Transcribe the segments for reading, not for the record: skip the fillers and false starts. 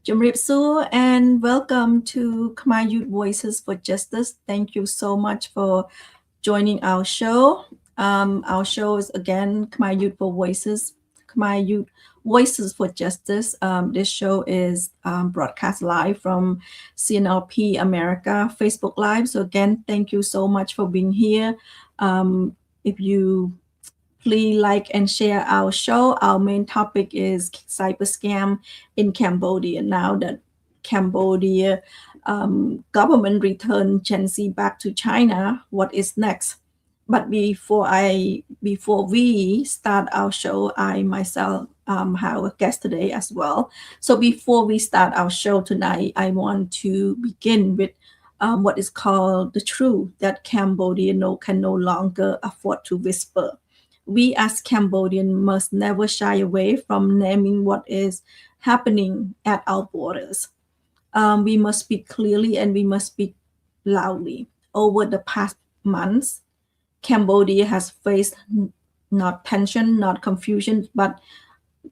Jumripsu, and welcome to Khmer Youth Voices for Justice. Thank you so much for joining our show. Our show is again Khmer Youth for Voices, Khmer Youth Voices for Justice. This show is broadcast live from CNRP America Facebook Live. So again, thank you so much for being here. If you please like and share our show. Our main topic is cyberscam in Cambodia. Now that Cambodia government returned Gen Z back to China, what is next? But before we start our show, I myself have a guest today as well. So before we start our show tonight, I want to begin with what is called the truth that Cambodia can no longer afford to whisper. We as Cambodians must never shy away from naming what is happening at our borders. We must speak clearly and we must speak loudly. Over the past months, Cambodia has faced not tension, not confusion, but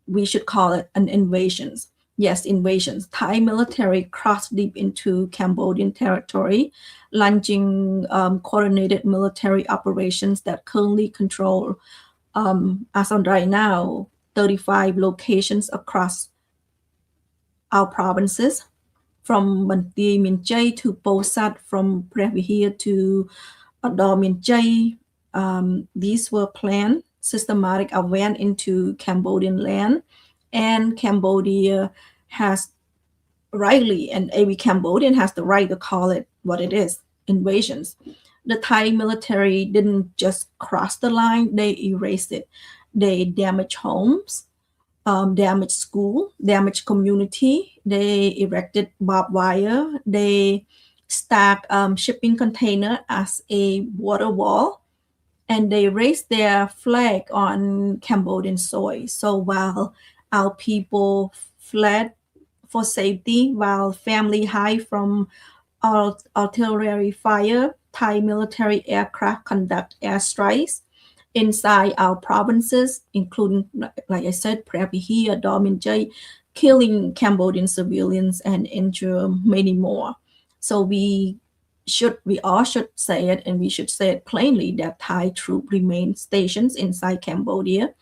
we should call it an invasion. Yes, invasions. Thai military crossed deep into Cambodian territory, launching coordinated military operations that currently control, as on right now, 35 locations across our provinces, from Banti Minjay to Posat, from Previhir to Ador Minjay. These were planned, systematic advance into Cambodian land, and Cambodia has rightly, and every Cambodian has the right to call it what it is, invasions. The Thai military didn't just cross the line, they erased it. They damaged homes, damaged school, damaged community. They erected barbed wire. They stacked shipping container as a border wall, and they raised their flag on Cambodian soil. So while our people fled for safety, while family hide from artillery fire, Thai military aircraft conduct airstrikes inside our provinces, including, like I said, Prabhi, Dominjay, killing Cambodian civilians and injure many more. So we all should say it, and we should say it plainly that Thai troops remain stationed inside Cambodia.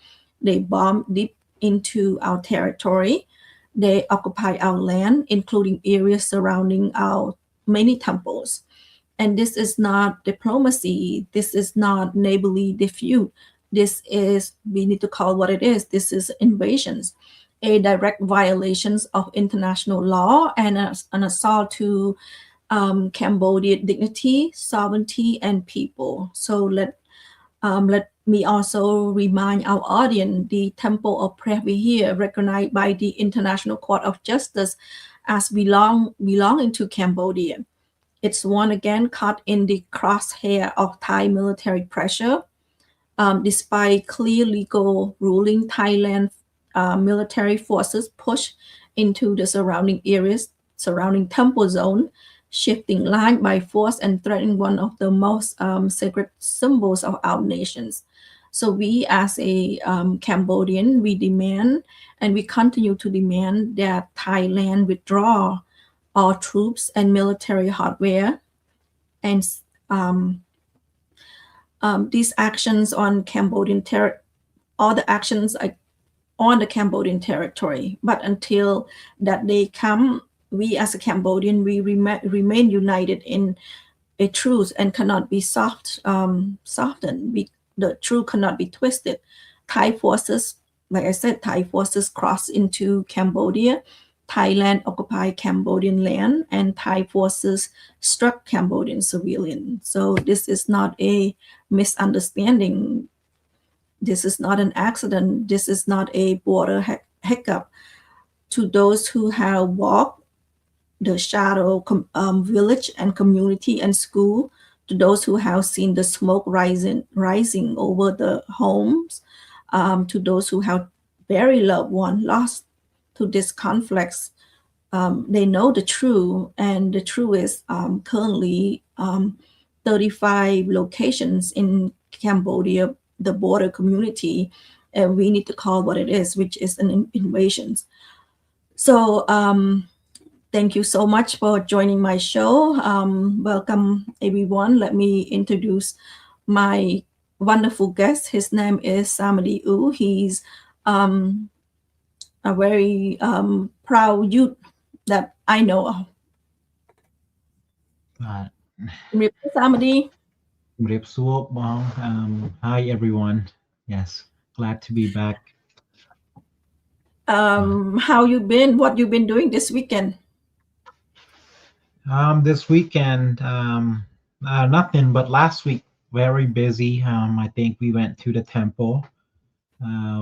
They bomb deep into our territory. They occupy our land, including areas surrounding our many temples. And this is not diplomacy. This is not neighborly dispute. This is, we need to call what it is. This is invasions, a direct violations of international law and an assault to Cambodian dignity, sovereignty, and people. So let me also remind our audience the Temple of Previhir, recognized by the International Court of Justice as belonging to Cambodia. It's one again caught in the crosshair of Thai military pressure. Despite clear legal ruling, Thailand military forces push into the surrounding areas, surrounding temple zone, shifting land by force and threatening one of the most sacred symbols of our nations. So we as a Cambodian, we demand and we continue to demand that Thailand withdraw all troops and military hardware, and these actions on all the actions on the Cambodian territory. But until that day come, we as a Cambodian, we remain united in a truth and cannot be softened. The truth cannot be twisted. Thai forces, like I said, Thai forces cross into Cambodia. Thailand occupied Cambodian land, and Thai forces struck Cambodian civilians. So this is not a misunderstanding. This is not an accident. This is not a border hiccup. To those who have walked the shadow village and community and school, to those who have seen the smoke rising over the homes, to those who have very loved one lost to this conflicts, they know the truth, and the truth is currently 35 locations in Cambodia, the border community, and we need to call what it is, which is an invasion. So Thank you so much for joining my show. Welcome, everyone. Let me introduce my wonderful guest. His name is Samady Ou. He's um, a very proud youth that I know of. Uh, Samady, Rip Suop Bong. Hi everyone. Yes, glad to be back. Yeah. how you been? What you been doing this weekend? This weekend, nothing. But last week, very busy. I think we went to the temple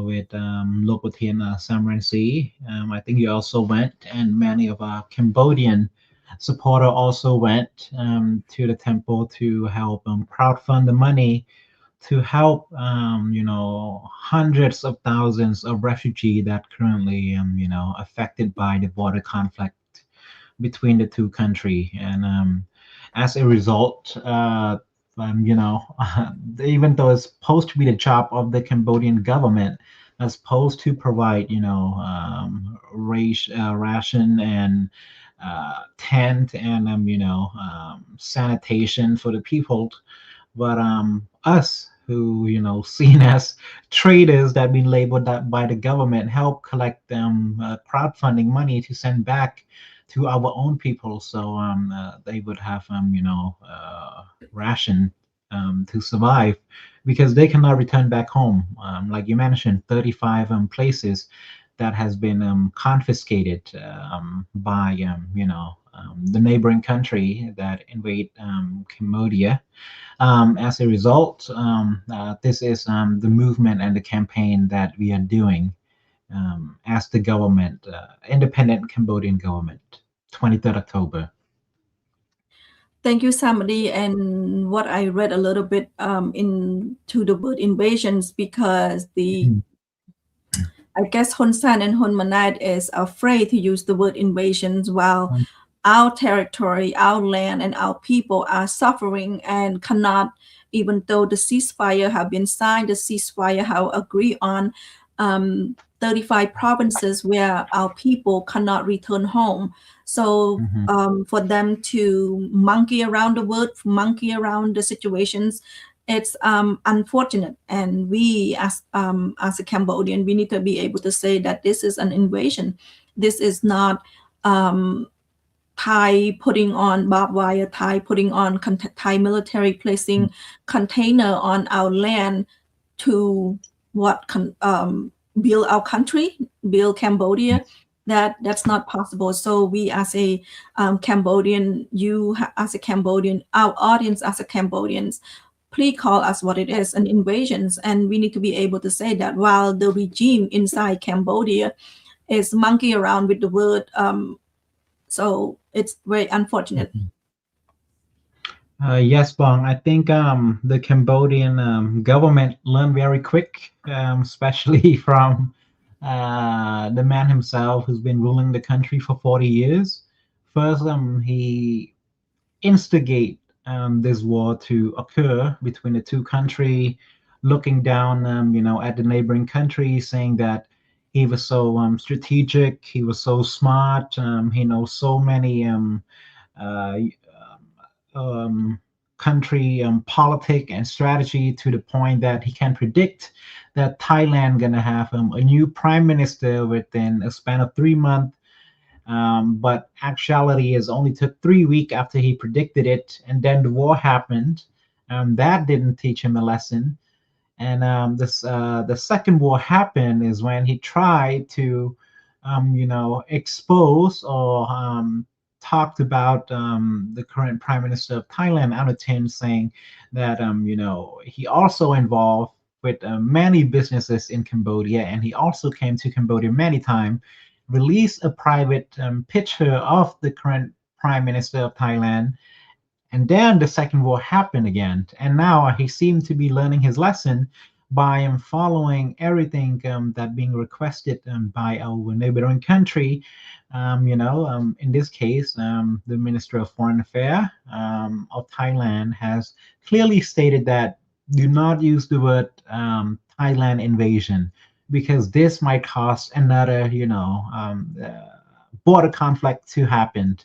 with local Tien Samran. I think you also went, and many of our Cambodian supporter also went to the temple to help crowdfund the money to help hundreds of thousands of refugees that currently affected by the border conflict between the two countries. And as a result, even though it's supposed to be the job of the Cambodian government, that's supposed to provide ration and tent and sanitation for the people, but us who seen as traders that been labeled that by the government help collect crowdfunding money to send back to our own people, so they would have ration to survive, because they cannot return back home, like you mentioned, 35 places that has been confiscated by the neighboring country that invade Cambodia. As a result, this is the movement and the campaign that we are doing as the government, independent Cambodian government, 23rd October. Thank you, Samadi. And what I read a little bit into the word invasions, because the Mhm. I guess Hun Sen and Hun Manet is afraid to use the word invasions, while our territory, our land, and our people are suffering and cannot, even though the ceasefire have been signed, the ceasefire have agreed on 35 provinces where our people cannot return home. So Mhm. for them to monkey around the word, monkey around the situations, it's unfortunate. And we, as a Cambodian, we need to be able to say that this is an invasion. This is not um, Thai putting on barbed wire, Thai putting on Thai military placing container on our land to what build our country, build Cambodia. That's not possible. So we, as a Cambodian, as a Cambodian, our audience as a Cambodians, please call us what it is, an invasions, and we need to be able to say that while the regime inside Cambodia is monkey around with the word. So it's very unfortunate. Mhm. Yes, Bong. I think the Cambodian government learned very quick, especially from the man himself who's been ruling the country for 40 years. First, he instigate this war to occur between the two country, looking down, at the neighboring country, saying that he was so strategic, he was so smart, he knows so many uh, um, country politic and strategy, to the point that he can predict that Thailand gonna have a new prime minister within a span of 3 months. But actuality is only took 3 weeks after he predicted it, and then the war happened. That didn't teach him a lesson. And the second war happened is when he tried to, expose or talked about the current prime minister of Thailand, Anutin, saying that he also involved with many businesses in Cambodia, and he also came to Cambodia many times, released a private picture of the current prime minister of Thailand, and then the second war happened again. And now he seemed to be learning his lesson by following everything that being requested by our neighboring country. In this case, the Minister of Foreign Affairs of Thailand has clearly stated that do not use the word Thailand invasion, because this might cause another, border conflict to happen.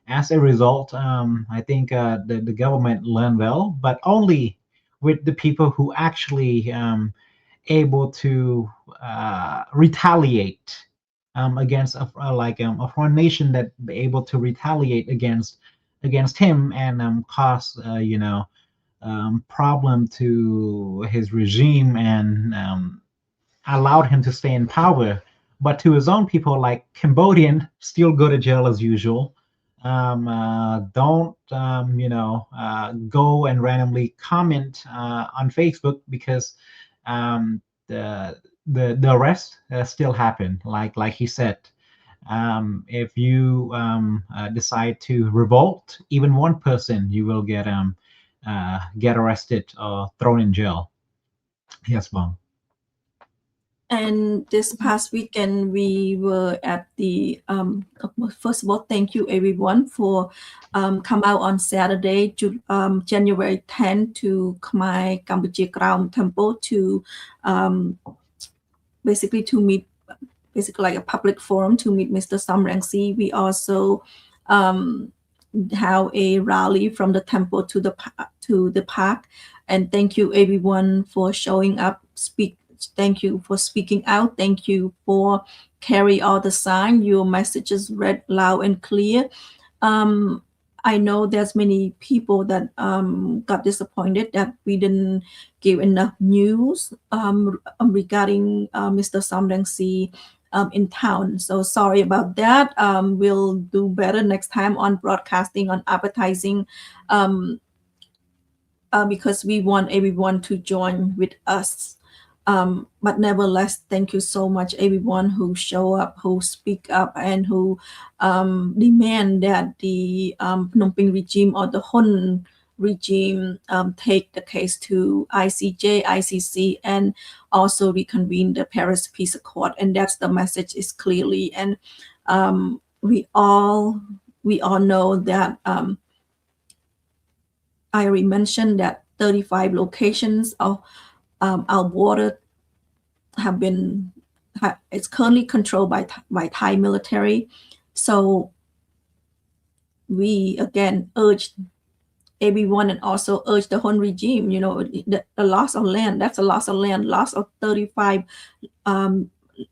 As a result, I think the government learned well, but only with the people who actually able to retaliate against a foreign nation that be able to retaliate against him and cause problem to his regime and allowed him to stay in power. But to his own people, like Cambodian, still go to jail as usual. Don't go and randomly comment on Facebook because the arrest still happen. Like he said, if you decide to revolt, even one person, you will get arrested or thrown in jail. Yes, Bong. And this past weekend, we were at the, first of all, thank you everyone for come out on Saturday, January 10th to Khmer Cambodia Ground Temple to basically to meet, basically like a public forum to meet Mr. Sam Rainsy. We also have a rally from the temple to the park. And thank you everyone for showing up, thank you for speaking out. Thank you for carry all the sign. Your messages read loud and clear. I know there's many people that got disappointed that we didn't give enough news regarding Mr. Sam Rainsy in town. So sorry about that. We'll do better next time on broadcasting, on advertising, because we want everyone to join with us. But nevertheless, thank you so much, everyone who show up, who speak up, and who demand that the Phnom Penh regime or the Hun regime take the case to ICJ, ICC, and also reconvene the Paris Peace Accord. And that's the message is clearly. And we all know that I already mentioned that 35 locations of our border it's currently controlled by Thai military. So we again urge everyone and also urge the Hun regime, the loss of land, that's a loss of land, loss of 35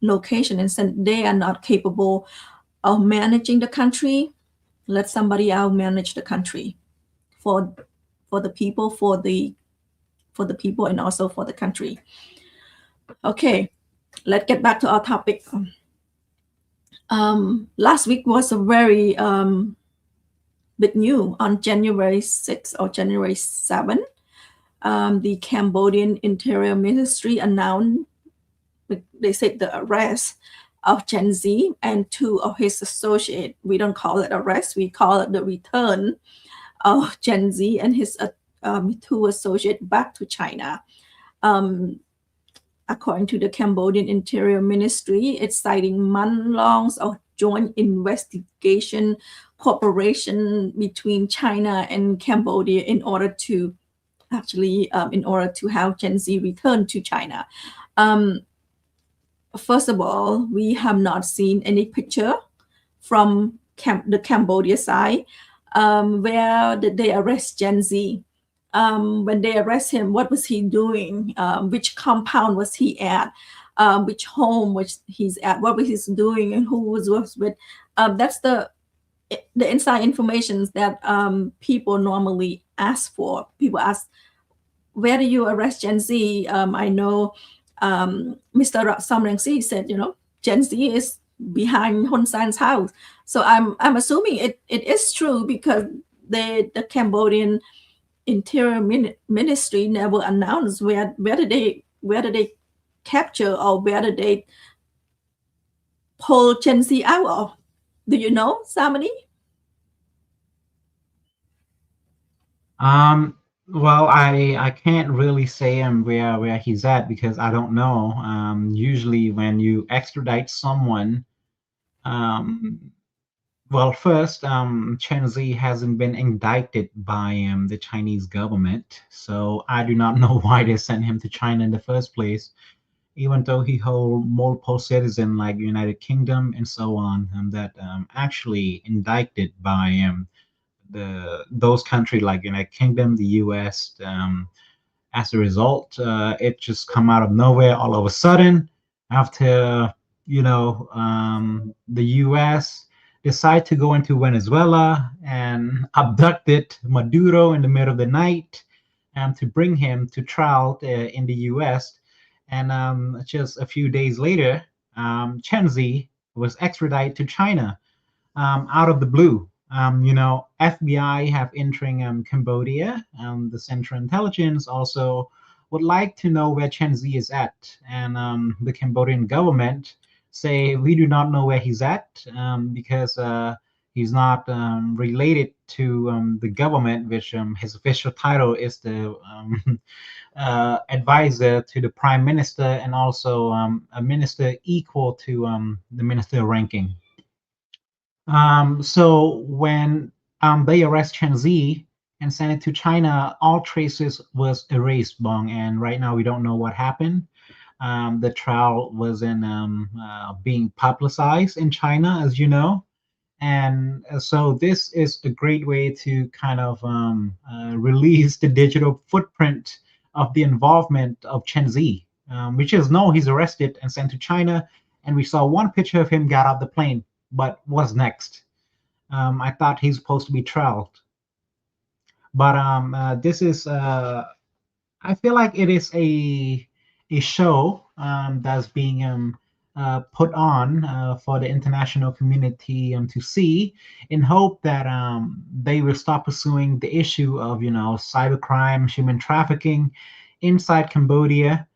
location, and since they are not capable of managing the country, let somebody else manage the country for the people, for the people, and also for the country. Okay, let's get back to our topic. Last week was a very big news. On January 6th or January 7th, the Cambodian Interior Ministry announced, they said, the arrest of Gen Z and 2 of his associates. We don't call it arrest, we call it the return of Gen Z and his 2 associates back to China. According to the Cambodian Interior Ministry, it's citing month-long of joint investigation cooperation between China and Cambodia in order to have Gen Z return to China. First of all, we have not seen any picture from the Cambodia side where did they arrest Gen Z. When they arrest him, what was he doing? Which compound was he at? Which home was he's at? What was he doing? And who was with? That's the inside information that people normally ask for. People ask, where do you arrest Gen Z? I know Mr. Sam Rainsy said, Gen Z is behind Hun Sen's house. So I'm assuming it is true because the Cambodian Interior Ministry never announced where did they capture or where did they pull Gen Z out of. Do you know, Samady? Well, I can't really say where he's at because I don't know. Usually when you extradite someone, well, first, Chen Zi hasn't been indicted by the Chinese government, so I do not know why they sent him to China in the first place. even though he hold multiple citizen like United Kingdom and so on, that actually indicted by those countries like United Kingdom, the U.S. As a result, it just come out of nowhere all of a sudden after the U.S. decide to go into Venezuela and abducted Maduro in the middle of the night to bring him to trial in the U.S. And just a few days later, Chen Zi was extradited to China out of the blue. FBI have entering Cambodia. The Central Intelligence also would like to know where Chen Zi is at, and the Cambodian government say we do not know where he's at because he's not related to the government, which his official title is the advisor to the prime minister and also a minister equal to the minister ranking. So when they arrest Chen Zi and send it to China, all traces was erased, Bong, and right now we don't know what happened. The trial wasn't being publicized in China, as you know, and so this is a great way to kind of release the digital footprint of the involvement of Chen Zi, which is no, he's arrested and sent to China, and we saw one picture of him got off the plane. But what's next? I thought he's supposed to be trialed, but this is I feel like it is a show that's being put on for the international community to see, in hope that they will stop pursuing the issue of cybercrime, human trafficking inside Cambodia.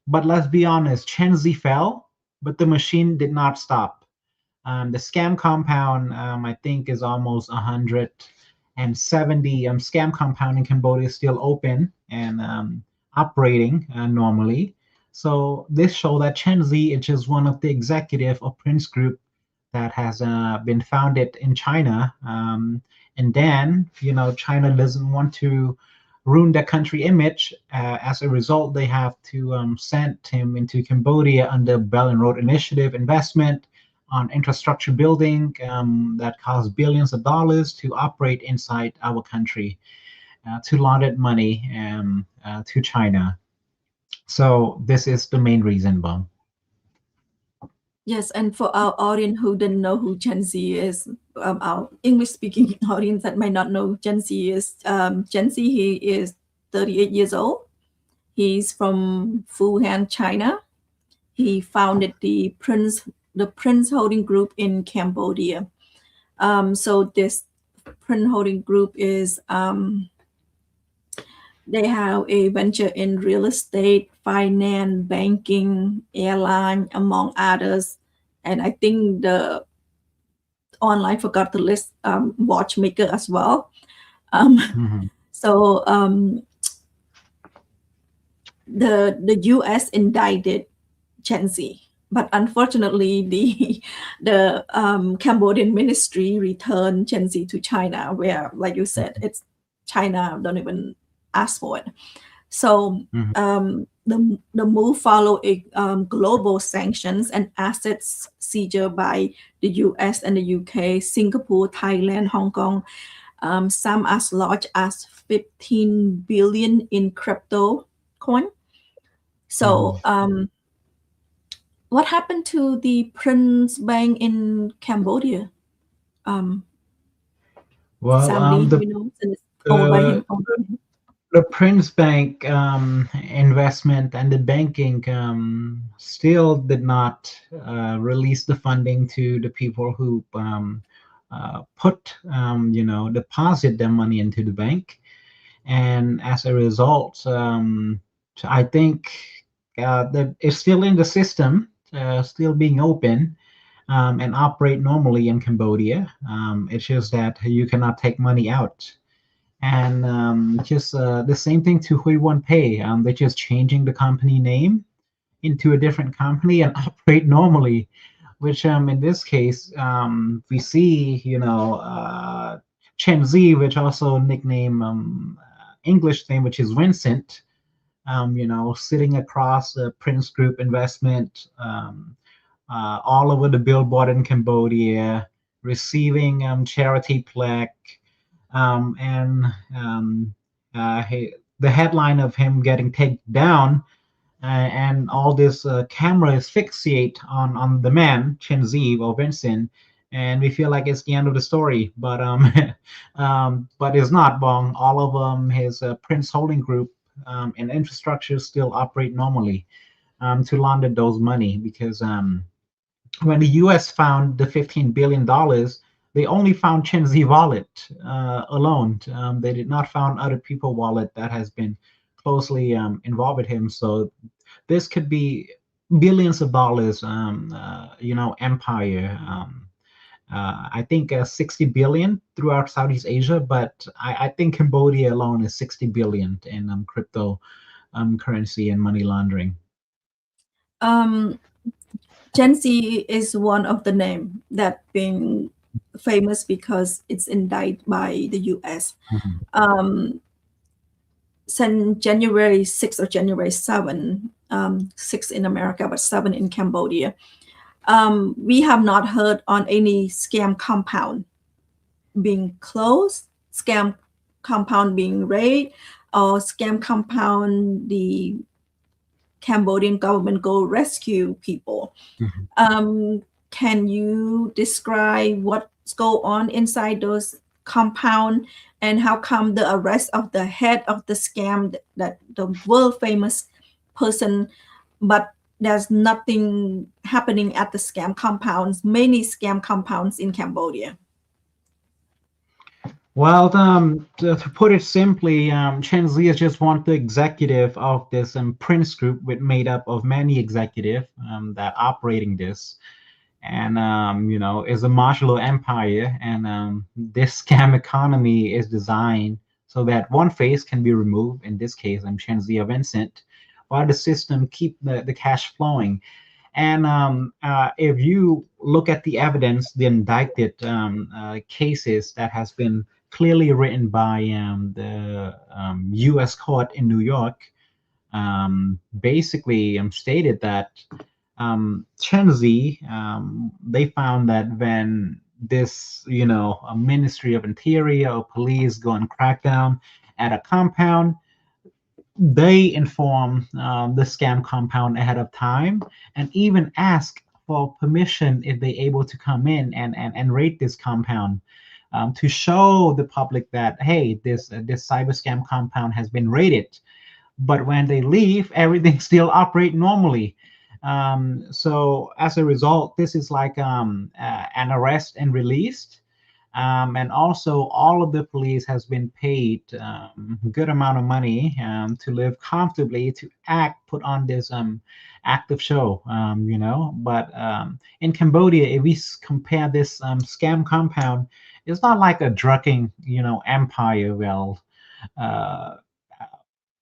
But let's be honest, Chen Zi fell, but the machine did not stop. The scam compound, I think, is almost 170 scam compound in Cambodia is still open and operating normally. So this show that Chen Zi is just one of the executive of Prince Group that has been founded in China. And then, China doesn't want to ruin their country image. As a result, they have to send him into Cambodia under Belt and Road Initiative investment on infrastructure building that costs billions of dollars to operate inside our country to launder money to China. So this is the main reason, Bom. Yes, and for our audience who didn't know who Gen Z is, our English-speaking audience that might not know who Gen Z is, Gen Z, he is 38 years old. He's from Wuhan, China. He founded the Prince Holding Group in Cambodia. So this Prince Holding Group is they have a venture in real estate, finance, banking, airline, among others. And I think the online forgot to list watchmaker as well. So the U.S. indicted Chen Zi, but unfortunately the Cambodian ministry returned Chen Zi to China, where, like you said, it's China don't even ask for it. So the move followed a global sanctions and assets seizure by the U.S. and the U.K., Singapore, Thailand, Hong Kong, some as large as 15 billion in crypto coin. So what happened to the Prince Bank in Cambodia? Well, Samady, and it's owned by him. The Prince Bank investment and the banking still did not release the funding to the people who deposit their money into the bank, and as a result, I think that it's still in the system, still being open and operate normally in Cambodia. It's just that you cannot take money out. And just the same thing to Hui Wan Pay. They're just changing the company name into a different company and operate normally, which in this case, we see, Chen Zi, which also nickname English name, which is Vincent, sitting across the Prince Group investment, all over the billboard in Cambodia, receiving charity plaque, and the headline of him getting taken down, and all this cameras fixate on the man Chen Zi or Vincent, and we feel like it's the end of the story, but but it's not. Bong. All of his Prince Holding Group and infrastructure still operate normally to launder those money, because when the U.S. found the $15 billion, they only found Chen Zi wallet alone. They did not found other people wallet that has been closely involved with him. So this could be billions of dollars, empire. I think 60 billion throughout Southeast Asia, but I think Cambodia alone is 60 billion in crypto currency and money laundering. Um, Gen Z is one of the name that being famous because it's indicted by the U.S. Mhm. Since January 6th or January 7th, 6 in America, but 7 in Cambodia. We have not heard on any scam compound being closed, scam compound being raided, or scam compound the Cambodian government go rescue people. Mhm. Can you describe what's go on inside those compound, and how come the arrest of the head of the scam, that the world famous person, but there's nothing happening at the scam compounds, many scam compounds in Cambodia? Well, to put it simply, Chen Zi is just one the executive of this Prince Group, with made up of many executive that operating this, and is a martial law empire, and this scam economy is designed so that one face can be removed. In this case, Chen Zi or Vincent, while the system keep the cash flowing. And if you look at the evidence, the indicted cases that has been clearly written by the U.S. court in New York, basically stated that Chen Zi, they found that when this, a Ministry of Interior or police go and crack down at a compound, they inform the scam compound ahead of time, and even ask for permission if they able to come in and raid this compound, to show the public that, hey, this cyber scam compound has been raided. But when they leave, everything still operate normally. So as a result, this is like an arrest and released. And also, all of the police has been paid good amount of money to live comfortably, to put on this active show, But in Cambodia, if we compare this scam compound, it's not like a drugging, empire. Well, uh,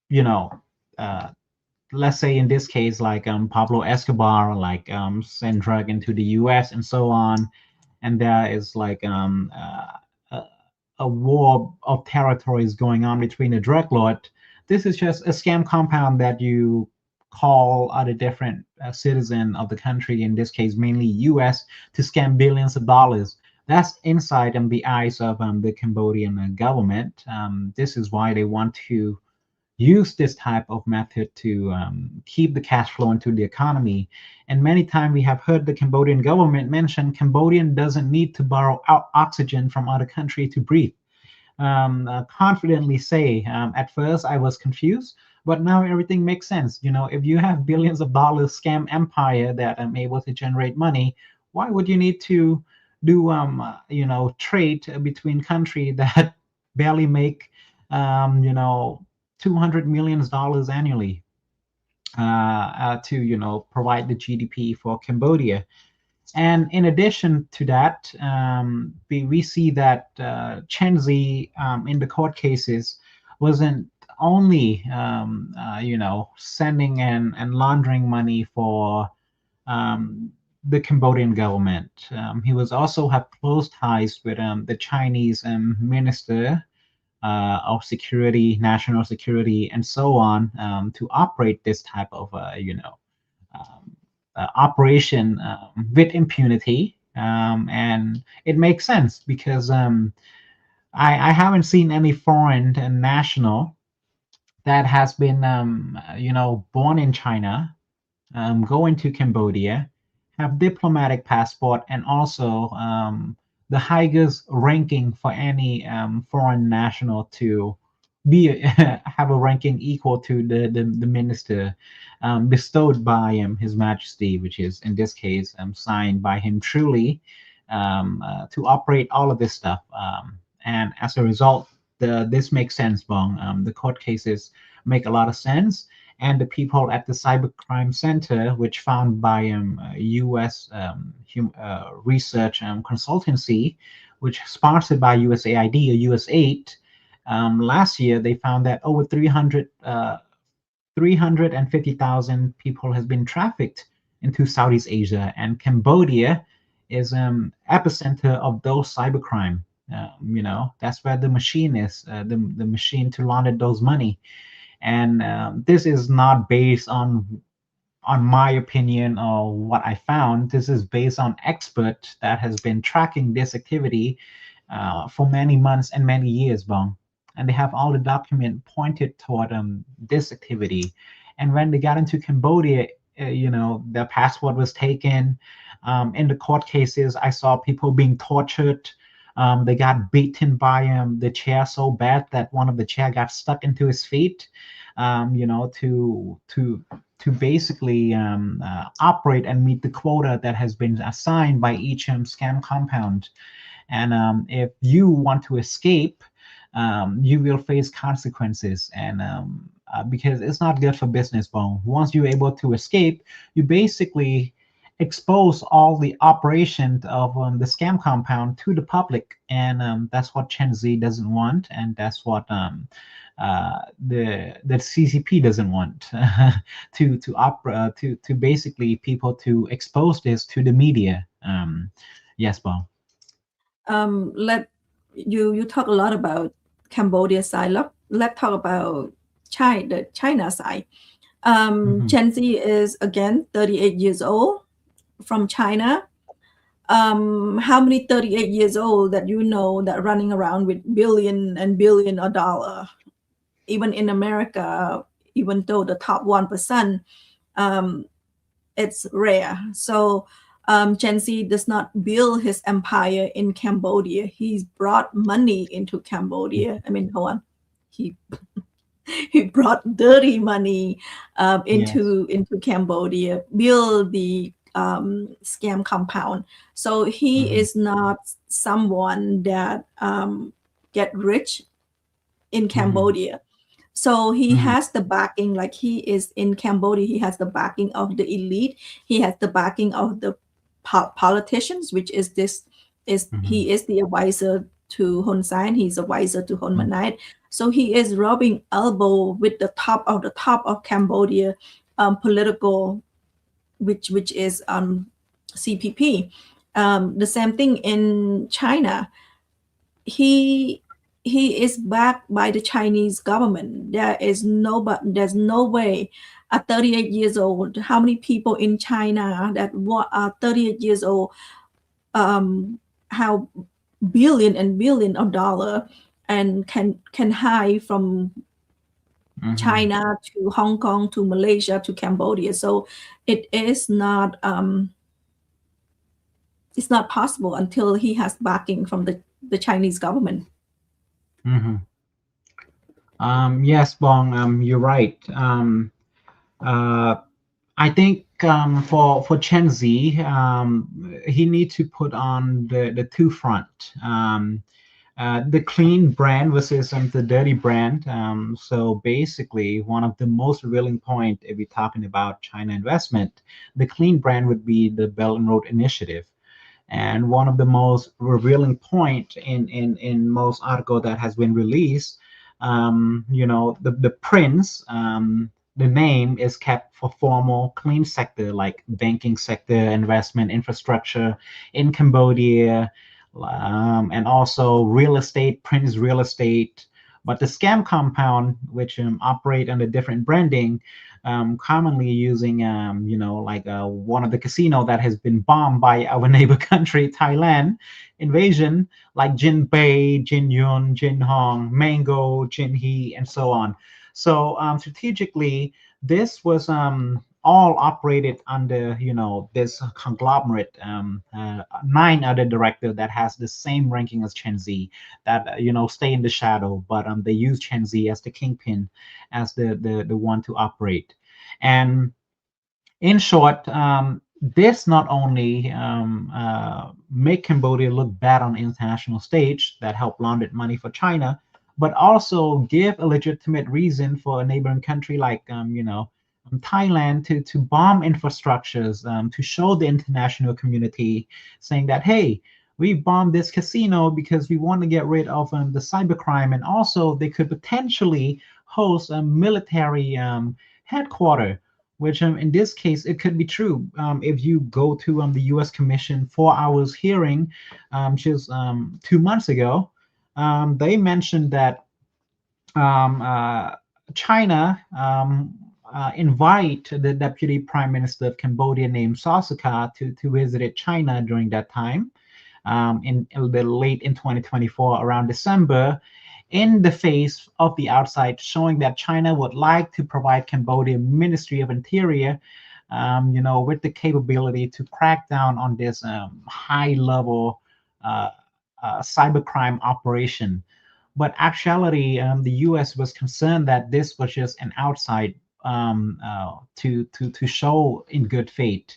you know, uh, let's say in this case, like Pablo Escobar, like send drug into the U.S. and so on, and there is like a, a war of territories going on between the drug lord. This is just a scam compound that you call other different citizen of the country, in this case mainly U.S., to scam billions of dollars. That's inside the eyes of the Cambodian government. This is why they want to use this type of method to keep the cash flow into the economy. And many times we have heard the Cambodian government mention Cambodian doesn't need to borrow out oxygen from other country to breathe. Confidently say, at first I was confused, but now everything makes sense. If you have billions of dollars scam empire that are able to generate money, why would you need to do trade between country that barely make um, you know $200 million annually to provide the GDP for Cambodia? And in addition to that, we see that Chen Zi in the court cases wasn't only sending and laundering money for the Cambodian government. He was also have close ties with the Chinese minister of security, national security, and so on, to operate this type of operation with impunity. And it makes sense because I haven't seen any foreign national that has been born in China, go into Cambodia, have diplomatic passport, and also the highest ranking for any foreign national to be have a ranking equal to the minister bestowed by His Majesty, which is in this case signed by him truly, to operate all of this stuff. And as a result, this makes sense, Bong. The court cases make a lot of sense, and the people at the Cybercrime Center, which found by U.S. Research Consultancy, which sponsored by USAID or USAID, last year they found that over 350,000 people has been trafficked into Southeast Asia, and Cambodia is epicenter of those cybercrime. That's where the machine is, the machine to launder those money. And this is not based on my opinion or what I found. This is based on expert that has been tracking this activity for many months and many years, Bong. And they have all the document pointed toward this activity. And when they got into Cambodia, their passport was taken. In the court cases, I saw people being tortured. They got beaten by the chair so bad that one of the chair got stuck into his feet. To basically operate and meet the quota that has been assigned by each scam compound. And if you want to escape, you will face consequences. And because it's not good for business, Bone. Once you're able to escape, you basically expose all the operation of the scam compound to the public, and that's what Chen Z doesn't want, and that's what the CCP doesn't want. To basically people to expose this to the media. Yes, Bob. Let you talk a lot about Cambodia side. Let's talk about the China side. Chen Z is again 38 years old, from China. How many 38 years old that that running around with billion and billion of dollar, even in America, even though the top 1%, it's rare. So Chen Z does not build his empire in Cambodia. He's brought money into Cambodia. I mean, hold on. He brought dirty money into Cambodia, build the scam compound. So he is not someone that get rich in Cambodia. So he has the backing, like he is in Cambodia, he has the backing of the elite. He has the backing of the politicians, which is he is the advisor to Hun Sen. He's advisor to Hun Manet. So he is rubbing elbow with the top of Cambodia political, which is CPP. The same thing in China. He is backed by the Chinese government. There's no way at 38 years old, how many people in China that are 38 years old have billion and billion of dollar and can hide from China to Hong Kong to Malaysia to Cambodia. So it is not it's not possible until he has backing from the Chinese government. Yes, Bong, you're right. I think for Chen Z, he needs to put on the two front. The clean brand versus the dirty brand. So basically, one of the most revealing point, if we're talking about China investment, the clean brand would be the Belt and Road Initiative. And one of the most revealing point in most article that has been released, the prince, the name is kept for formal clean sector like banking sector, investment, infrastructure in Cambodia, and also real estate, Prince real estate, But the scam compound, which operate under different branding, commonly using, like one of the casino that has been bombed by our neighbor country, Thailand, invasion, like Jin Bay, Jin Yun, Jin Hong, Mango, Jin He, and so on. So strategically, this was all operated under this conglomerate, 9 other director that has the same ranking as Chen Zi, that stay in the shadow, but they use Chen Zi as the kingpin, as the one to operate. And in short, this not only make Cambodia look bad on the international stage that helped launder money for China, but also give a legitimate reason for a neighboring country like Thailand to bomb infrastructures, to show the international community, saying that, hey, we bombed this casino because we want to get rid of the cybercrime, and also they could potentially host a military headquarters, which in this case it could be true. If you go to the U.S. Commission 4 hours hearing, just 2 months ago, they mentioned that um, uh, China invite the deputy prime minister of Cambodia named Sosaka to visit China during that time, in the late in 2024, around December, in the face of the outside, showing that China would like to provide Cambodia Ministry of Interior, with the capability to crack down on this high level uh, cybercrime operation. But actually, the U.S. was concerned that this was just an outside, to show in good faith,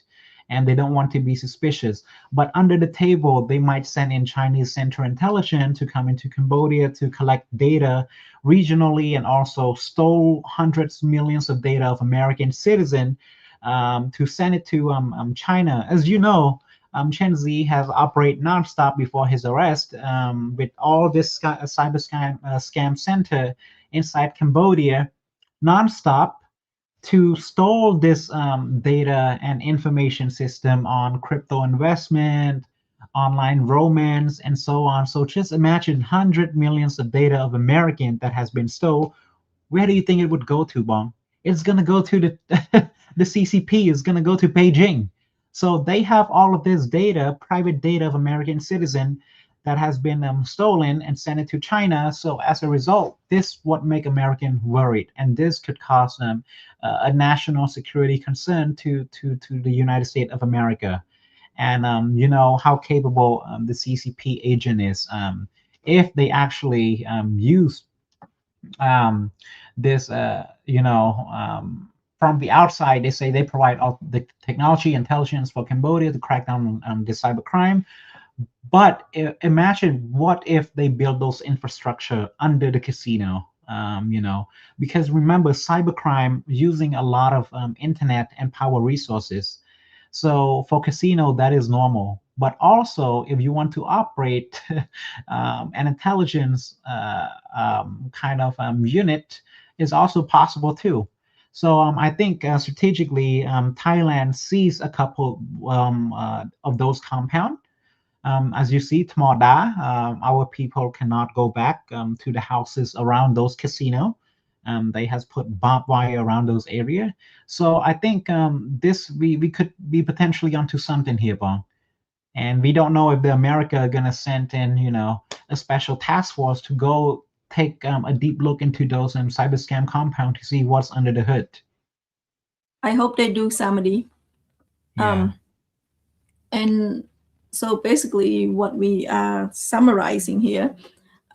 and they don't want to be suspicious. But under the table, they might send in Chinese Central Intelligence to come into Cambodia to collect data regionally, and also stole hundreds of millions of data of American citizens, to send it to China. As you know, Chen Zi has operated nonstop before his arrest, with all this cyber scam center inside Cambodia, nonstop, to store this data and information system on crypto investment, online romance, and so on. So just imagine 100 millions of data of American that has been stolen. Where do you think it would go to, Bong? It's gonna go to the the CCP. Is gonna go to Beijing. So they have all of this data, private data of American citizen, that has been stolen and sent it to China. So as a result, this what make American worried, and this could cause a national security concern to the United States of America. And you know how capable the CCP agent is. If they actually use um, this, from the outside, they say they provide all the technology, intelligence for Cambodia to crack down on this cybercrime. But imagine what if they build those infrastructure under the casino, because remember, cybercrime using a lot of internet and power resources. So for casino, that is normal. But also, if you want to operate an intelligence kind of unit, is also possible too. So I think strategically, Thailand sees a couple of those compounds. As you see, Tmoda, our people cannot go back to the houses around those casinos. They has put barbed wire around those areas. So I think this we could be potentially onto something here, Bong. And we don't know if the America are gonna send in, a special task force to go take a deep look into those cyber scam compound to see what's under the hood. I hope they do, Samady. Yeah. And so basically, what we are summarizing here,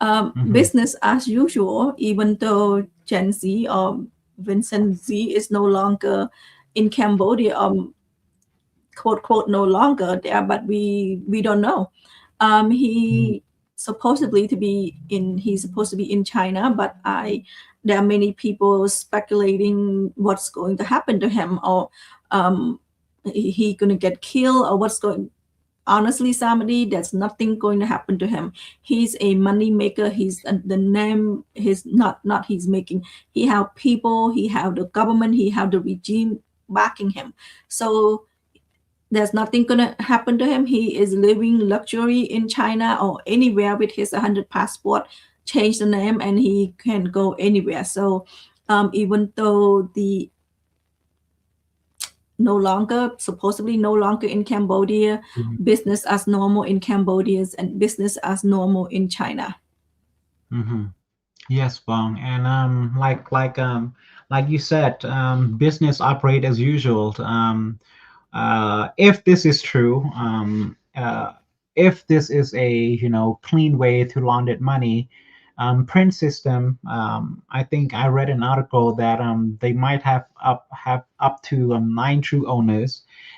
Mhm. business as usual, even though Gen Z or Vincent Z is no longer in Cambodia, quote quote no longer there, but we don't know. He supposedly to be in he's supposed to be in China, but there are many people speculating what's going to happen to him, or he gonna get killed, or what's going. Honestly, somebody, there's nothing going to happen to him. He's a money maker. He's the name. He's not he's making. He have people. He have the government. He have the regime backing him. So there's nothing gonna happen to him. He is living luxury in China or anywhere with his 100 passport, change the name and he can go anywhere. So even though the no longer supposedly no longer in Cambodia, Mhm. business as normal in Cambodia and business as normal in China. Mhm. Yes, Bong, and like you said, business operate as usual. If this is true, if this is a clean way to launder money, print system. I think I read an article that they might have up to 9 true owners,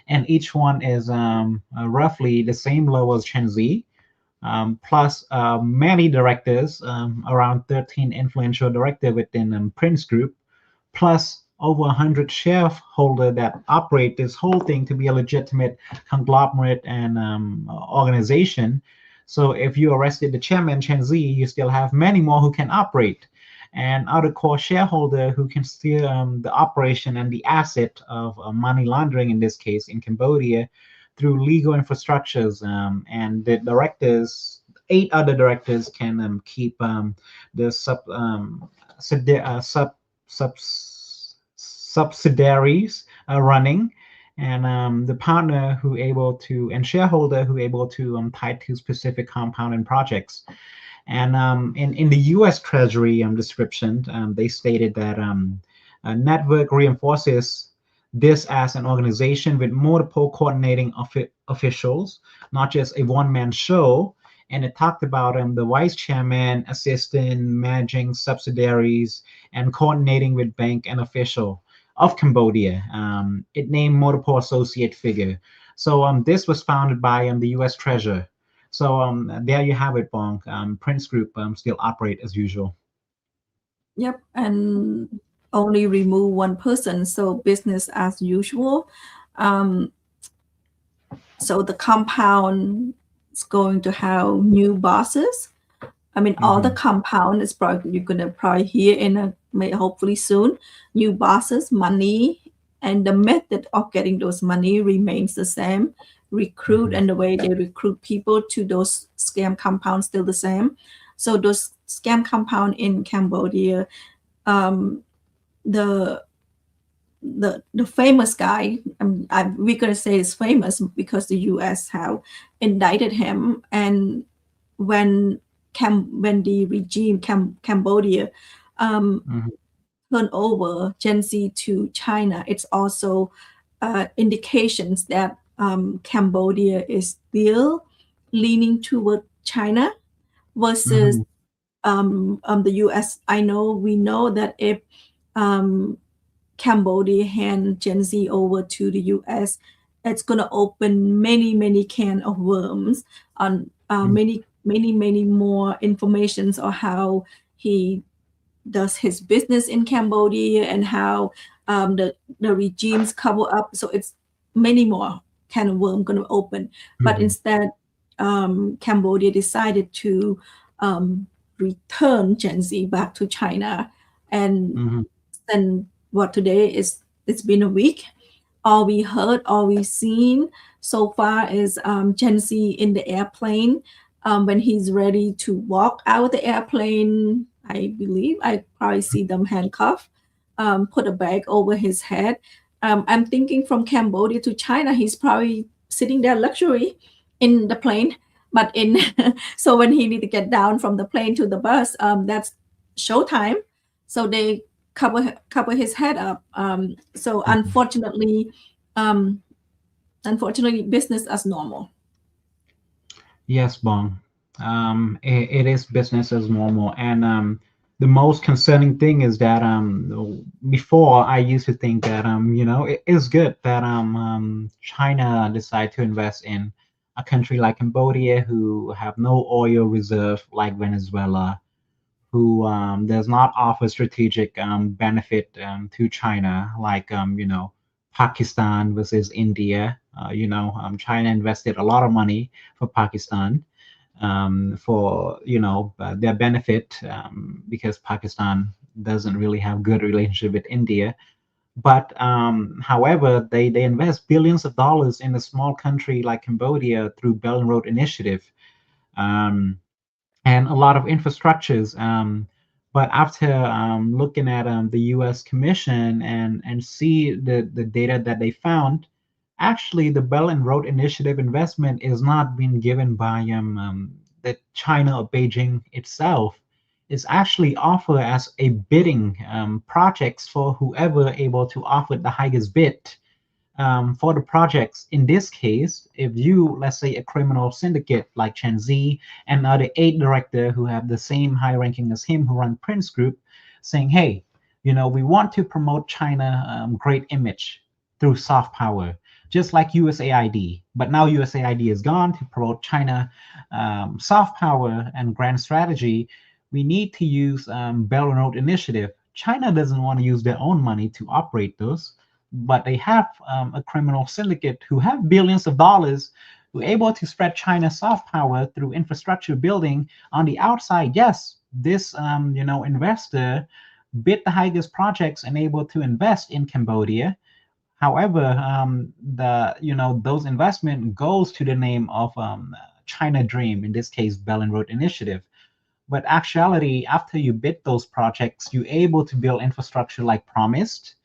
and each one is roughly the same level as Chen Z, plus many directors, around 13 influential directors within Prince Group, plus over 100 shareholders that operate this whole thing to be a legitimate conglomerate and organization. So if you arrested the chairman, Chen Zi, you still have many more who can operate. And other core shareholder who can steer the operation and the asset of money laundering, in this case in Cambodia, through legal infrastructures. And the directors, 8 other directors, can keep the sub subsidiaries running, and the partner who able to and shareholder who able to tie to specific compound and projects. And in the U.S. Treasury description, they stated that network reinforces this as an organization with multiple coordinating officials, not just a one-man show. And it talked about the vice chairman, assistant, managing subsidiaries, and coordinating with bank and official of Cambodia. It named multiple associate figure. So this was founded by the U.S. Treasurer. So there you have it, Bong. Prince Group still operate as usual. Yep, and only remove one person, so business as usual. Um, so the compound is going to have new bosses. I mean, all the Hmm. compound is probably you're gonna probably hear in hopefully soon. New bosses, money, and the method of getting those money remains the same. Recruit Hmm. and the way they recruit people to those scam compounds still the same. So those scam compound in Cambodia, um, the the famous guy, we're gonna say is famous because the U.S. have indicted him, and when when the regime Cambodia um, Hmm. turned over Gen Z to China, it's also indications that Cambodia is still leaning toward China versus Hmm. the U.S. We know that if um, Cambodia hand Gen Z over to the US, it's going to open many, many can of worms on many, many, many more informations on how he does his business in Cambodia and how the regimes cover up. So it's many more can of worm going to open. But Hmm. instead, Cambodia decided to return Gen Z back to China and Hmm. and what today is it's been a week. All we heard, all we've seen so far is Gen Z in the airplane. When he's ready to walk out of the airplane, I believe I probably see them handcuffed, put a bag over his head. I'm thinking from Cambodia to China, he's probably sitting there luxury in the plane. But in so when he need to get down from the plane to the bus, that's showtime. So they cover his head up. So Hmm. um, unfortunately, business as normal. Yes, Bong. It is business as normal, and the most concerning thing is that before I used to think that it is good that China decided to invest in a country like Cambodia, who have no oil reserve like Venezuela, who does not offer strategic benefit to China, like Pakistan versus India. China invested a lot of money for Pakistan, for their benefit, because Pakistan doesn't really have good relationship with India. But however, they invest billions of dollars in a small country like Cambodia through Belt and Road Initiative. Um, and a lot of infrastructures. But after looking at the U.S. Commission and see the data that they found, actually the Belt and Road Initiative investment is not being given by the China or Beijing itself. It's actually offered as a bidding projects for whoever able to offer the highest bid for the projects. In this case, if you, let's say, a criminal syndicate like Chen Zi and other 8 director who have the same high ranking as him who run Prince Group, saying, hey, we want to promote China great image through soft power, just like USAID. But now USAID is gone to promote China soft power and grand strategy. We need to use Belt and Road Initiative. China doesn't want to use their own money to operate those, but they have a criminal syndicate who have billions of dollars, who are able to spread China's soft power through infrastructure building on the outside. Yes, this investor bid the highest projects and able to invest in Cambodia. However, the those investment goes to the name of China Dream, in this case, Belt and Road Initiative. But actuality, after you bid those projects, you're able to build infrastructure like promised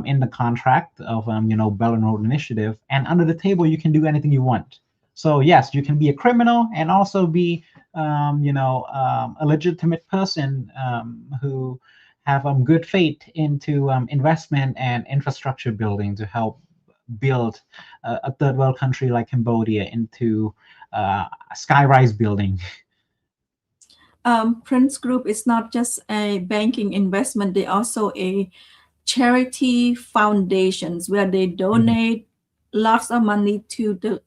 in the contract of Belt and Road Initiative, and under the table you can do anything you want. So yes, you can be a criminal and also be a legitimate person who have good faith into investment and infrastructure building to help build a third world country like Cambodia into skyrise building. Prince Group is not just a banking investment; they also a charity foundations where they Mhm, donate lots of money to the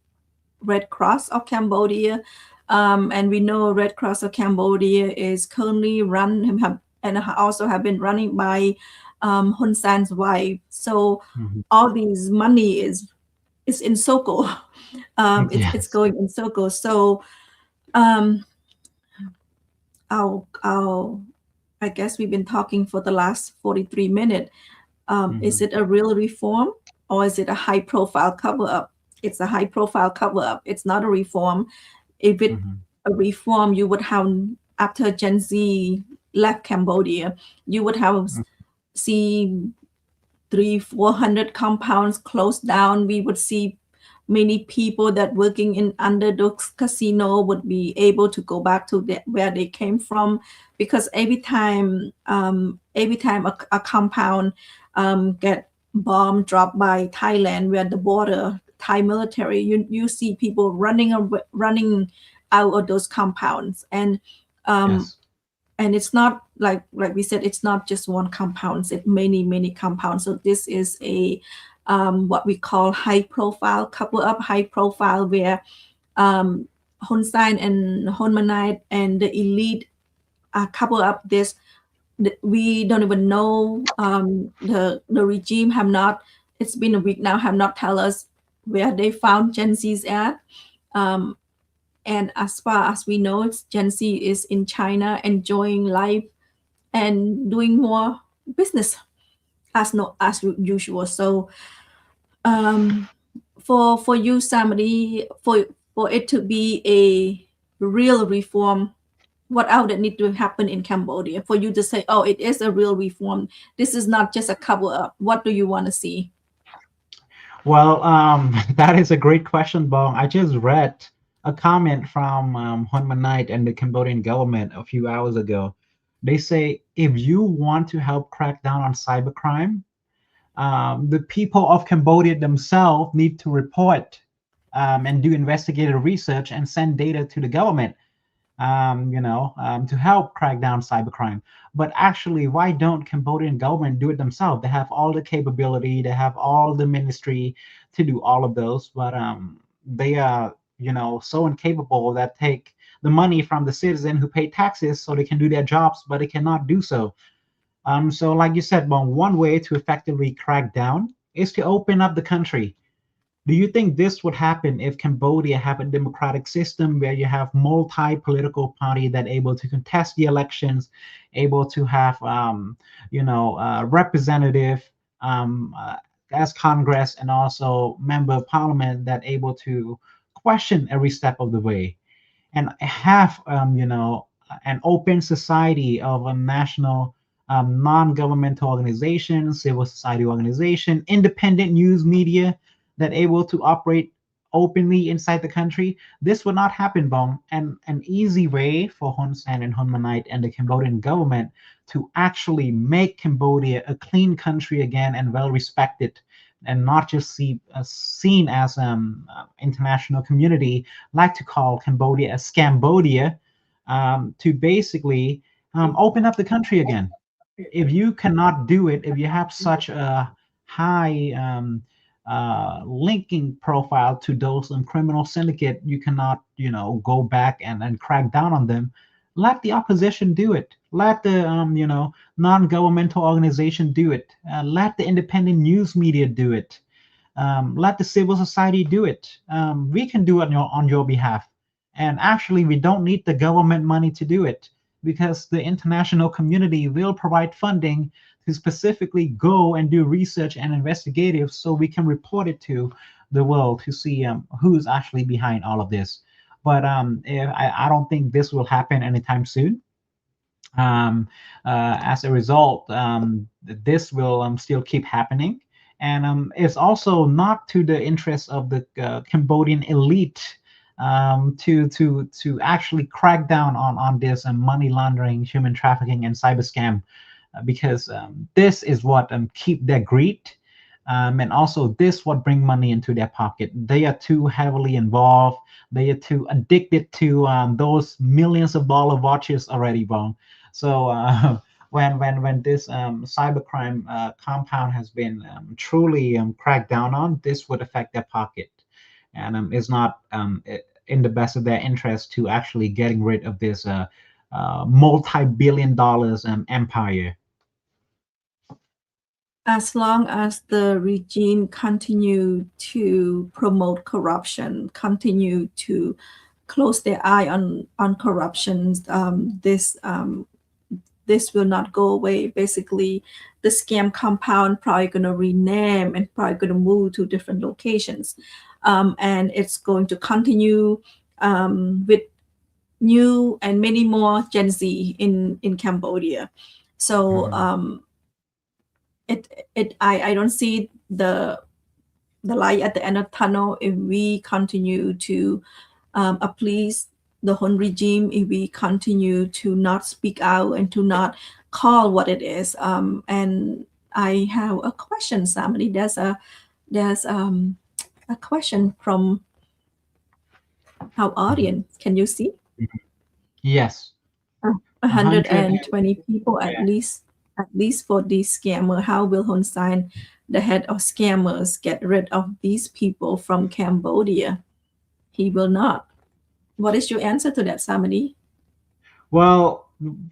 Red Cross of Cambodia. And we know Red Cross of Cambodia is currently and also have been running by Hun Sen's wife. So mhm. all these money is in circle. It's Yes. going in circles. So um, I'll I guess we've been talking for the last 43 minutes. Is Mhm, it a real reform or is it a high profile cover up? It's a high profile cover up. It's not a reform. If it mhm, a reform, you would have, after Gen Z left Cambodia, you would have mhm, see 300-400 compounds closed down. We would see many people that working in under those casino would be able to go back to where they came from, because every time a compound get bomb dropped by Thailand, where the border Thai military, you see people running out of those compounds. Um, yes. and it's not like we said, it's not just one compound, it's many compounds. So this is a what we call high profile couple up, high profile, where Hun Sen and Hun Manait and the elite couple up this. We don't even know, the regime have not, it's been a week now, have not tell us where they found Gen Z's at. um, and as far as we know, Gen Z is in China enjoying life and doing more business as no as usual. So um, for you, somebody, for it to be a real reform, what else that need to happen in Cambodia for you to say, oh, it is a real reform? This is not just a cover up. What do you want to see? Well, that is a great question, Bong. I just read a comment from Hun Manait and the Cambodian government a few hours ago. They say if you want to help crack down on cybercrime, the people of Cambodia themselves need to report and do investigative research and send data to the government, to help crack down cybercrime. But actually, why don't Cambodian government do it themselves? They have all the capability, they have all the ministry to do all of those, but they are, so incapable that take the money from the citizen who pay taxes so they can do their jobs, but they cannot do so. So like you said, Bon, one way to effectively crack down is to open up the country. Do you think this would happen if Cambodia have a democratic system where you have multi-political party that able to contest the elections, able to have representative as Congress and also member of parliament that able to question every step of the way? and have an open society of a national non-governmental organization, civil society organization, independent news media that able to operate openly inside the country, this would not happen, Bong. And an easy way for Hun Sen and Hun Manait and the Cambodian government to actually make Cambodia a clean country again and well respected, and not just seen as international community like to call Cambodia a Scambodia, to basically open up the country again. If you cannot do it, if you have such a high linking profile to those criminal syndicate, you cannot, go back and crack down on them. Let the opposition do it. Let the, non-governmental organization do it. Let the independent news media do it. Let the civil society do it. We can do it on your behalf. And actually, we don't need the government money to do it, because the international community will provide funding to specifically go and do research and investigative, so we can report it to the world to see who's actually behind all of this. But I don't think this will happen anytime soon. As a result, this will still keep happening. And it's also not to the interest of the Cambodian elite to actually crack down on this money laundering, human trafficking, and cyber scam, because this is what keep their greed. And also this what bring money into their pocket. They are too heavily involved. They are too addicted to those millions of dollar watches already, Bong. So when this cybercrime compound has been truly cracked down on, this would affect their pocket, and it's not in the best of their interest to actually getting rid of this multi-billion dollars empire. As long as the regime continue to promote corruption, continue to close their eye on corruption, this will not go away. Basically, the scam compound probably going to rename and probably going to move to different locations, and it's going to continue with new and many more Gen Z in Cambodia. So I don't see the light at the end of the tunnel if we continue to please the Hun regime, if we continue to not speak out and to not call what it is. And I have a question, Samady. There's a question from our audience. Can you see? Yes. 120 people Yeah. at least for this scammer. How will Hun Sen, the head of scammers, get rid of these people from Cambodia? He will not. What is your answer to that, Samady? Well,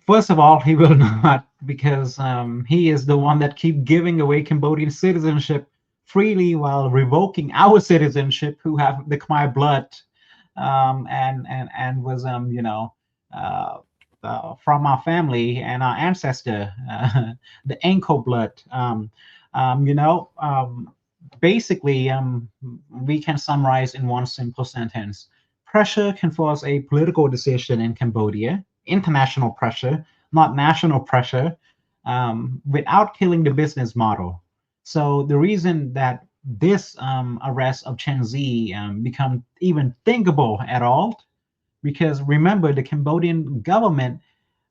first of all, he will not, because he is the one that keep giving away Cambodian citizenship freely while revoking our citizenship, who have the Khmer blood, and was uh, from our family and our ancestor, the Angko blood. You know, basically, we can summarize in one simple sentence: pressure can force a political decision in Cambodia, international pressure, not national pressure, without killing the business model. So the reason that this arrest of Chen Zi become even thinkable at all, because remember, the Cambodian government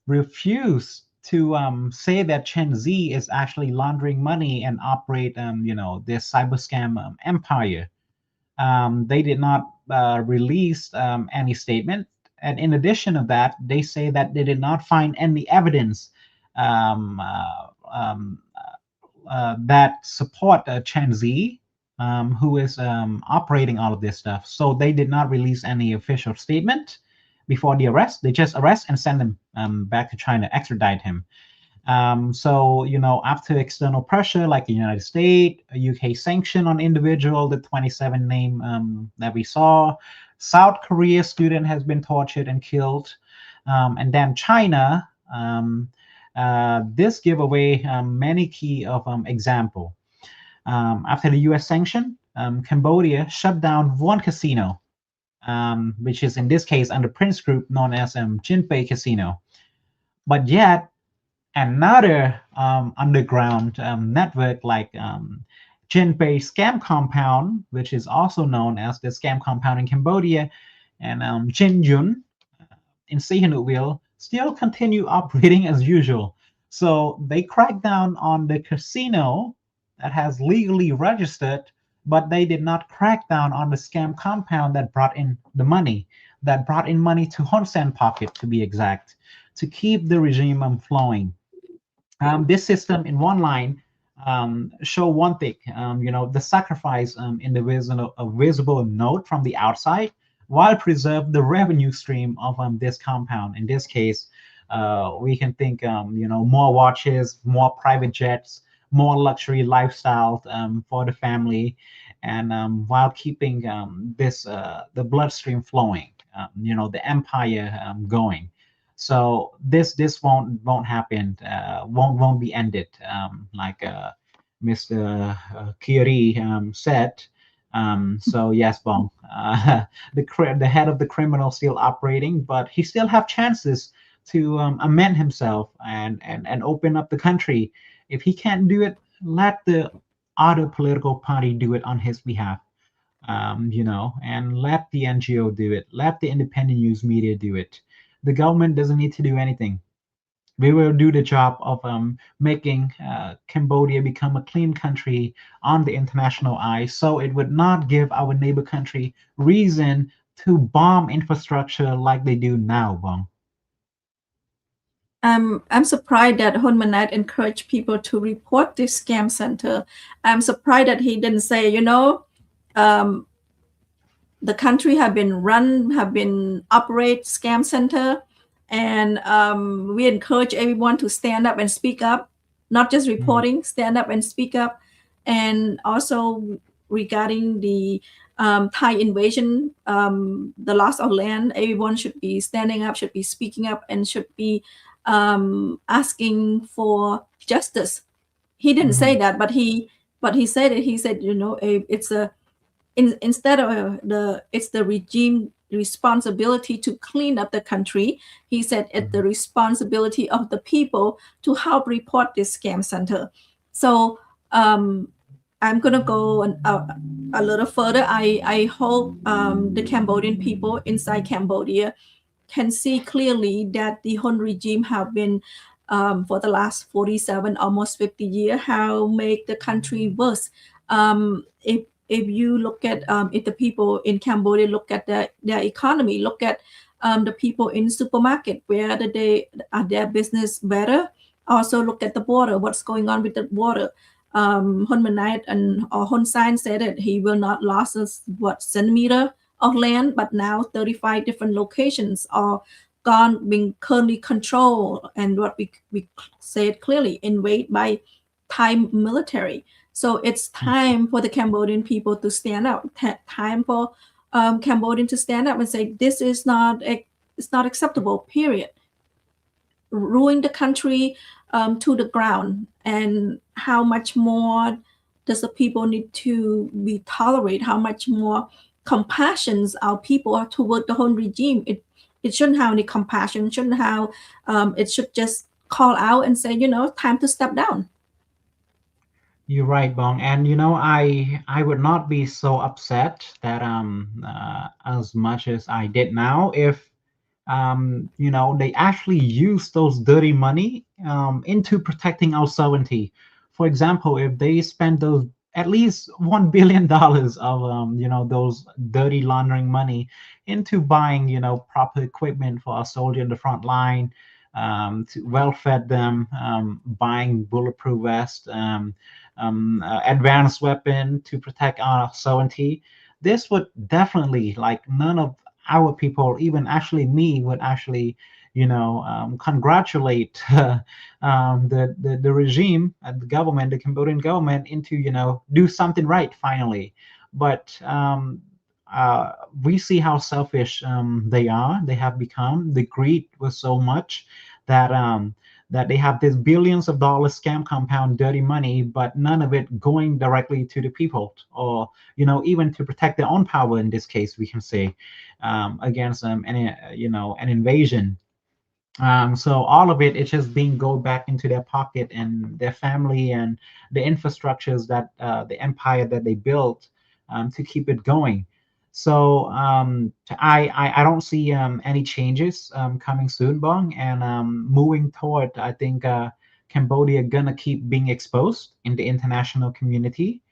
refused to say that Chen Zi is actually laundering money and operate, this cyber scam empire. They did not release any statement. And in addition of that, they say that they did not find any evidence um, uh, um, that support Chen Zi, who is operating all of this stuff. So they did not release any official statement before the arrest. They just arrest and send him back to China, extradite him. So, after external pressure like the United States, a UK sanction on individual, the 27 name that we saw, South Korea student has been tortured and killed, and then China. This give away many key of example. After the U.S. sanction, Cambodia shut down one casino, which is in this case under Prince Group known as Jinpei Casino. But yet another underground network like Jinpei Scam Compound, which is also known as the Scam Compound in Cambodia, and Jin Yun in Sihanoukville still continue operating as usual. So they cracked down on the casino that has legally registered, but they did not crack down on the scam compound that brought in the money, that brought in money to Hun Sen pocket, to be exact, to keep the regime flowing. This system in one line show one thing, the sacrifice in the visible note from the outside, while preserve the revenue stream of this compound. In this case, we can think, more watches, more private jets, more luxury lifestyle for the family, and while keeping this the bloodstream flowing, the empire going. So this won't happen, won't be ended, like Mr. Kiri said. So yes, Bong, the head of the criminal still operating, but he still have chances to amend himself and open up the country. If he can't do it, let the other political party do it on his behalf. And let the NGO do it. Let the independent news media do it. The government doesn't need to do anything. We will do the job of making Cambodia become a clean country on the international eye, so it would not give our neighbor country reason to bomb infrastructure like they do now, Bong. I'm surprised that Hun Manet encouraged people to report this scam center. I'm surprised that he didn't say, um, the country have been operate scam center, and we encourage everyone to stand up and speak up, not just reporting, stand up and speak up. And also regarding the Thai invasion, the loss of land, everyone should be standing up, should be speaking up, and should be asking for justice. He didn't say that, but he said it. He said, it's a instead of it's the regime responsibility to clean up the country. He said it's the responsibility of the people to help report this scam center. So I'm gonna go a little further. I hope the Cambodian people inside Cambodia can see clearly that the Hun regime have been for the last 47, almost 50 years, how make the country worse. If you look at if the people in Cambodia look at their economy, look at the people in supermarket, where they are their business better. Also look at the border, what's going on with the border. Hun Manet and Hun Sen said that he will not lose centimeter of land, but now 35 different locations are gone, being currently controlled, and what we said clearly, invaded by Thai military. So it's time for the Cambodian people to stand up. Time for Cambodian to stand up and say this is it's not acceptable. Period. Ruin the country to the ground, and how much more does the people need to be tolerate? How much more compassion our people are toward the whole regime? It shouldn't have any compassion. Shouldn't have. It should just call out and say, time to step down. You're right, Bong. And I would not be so upset that as much as I did now if they actually use those dirty money into protecting our sovereignty. For example, if they spend those at least $1 billion of those dirty laundering money into buying proper equipment for our soldier in the front line, to well fed them, buying bulletproof vest, advanced weapon to protect our sovereignty. This would definitely, like, none of our people, even actually me, would actually congratulate the regime and the government, the Cambodian government, into do something right finally. But we see how selfish they are. They have become. The greed was so much that that they have this billions of dollars scam compound dirty money, but none of it going directly to the people, or even to protect their own power. In this case, we can say against an invasion. So all of it, it's just being go back into their pocket and their family and the infrastructures that the empire that they built to keep it going. So I don't see any changes coming soon, Bong, and moving toward, I think Cambodia gonna keep being exposed in the international community,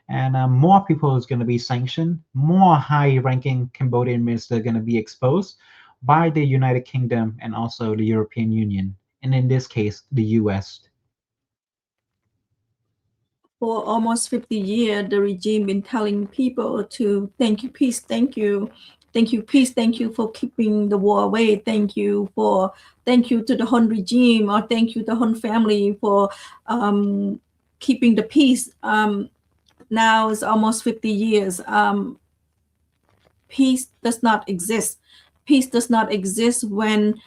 and more people is going to be sanctioned. More high-ranking Cambodian ministers are going to be exposed by the United Kingdom and also the European Union, and in this case, the U.S. For almost 50 years, the regime been telling people to thank you, peace, thank you, peace, thank you for keeping the war away, thank you to the Hun regime, or thank you to the Hun family for keeping the peace. Now it's almost 50 years. Peace does not exist. Peace does not exist when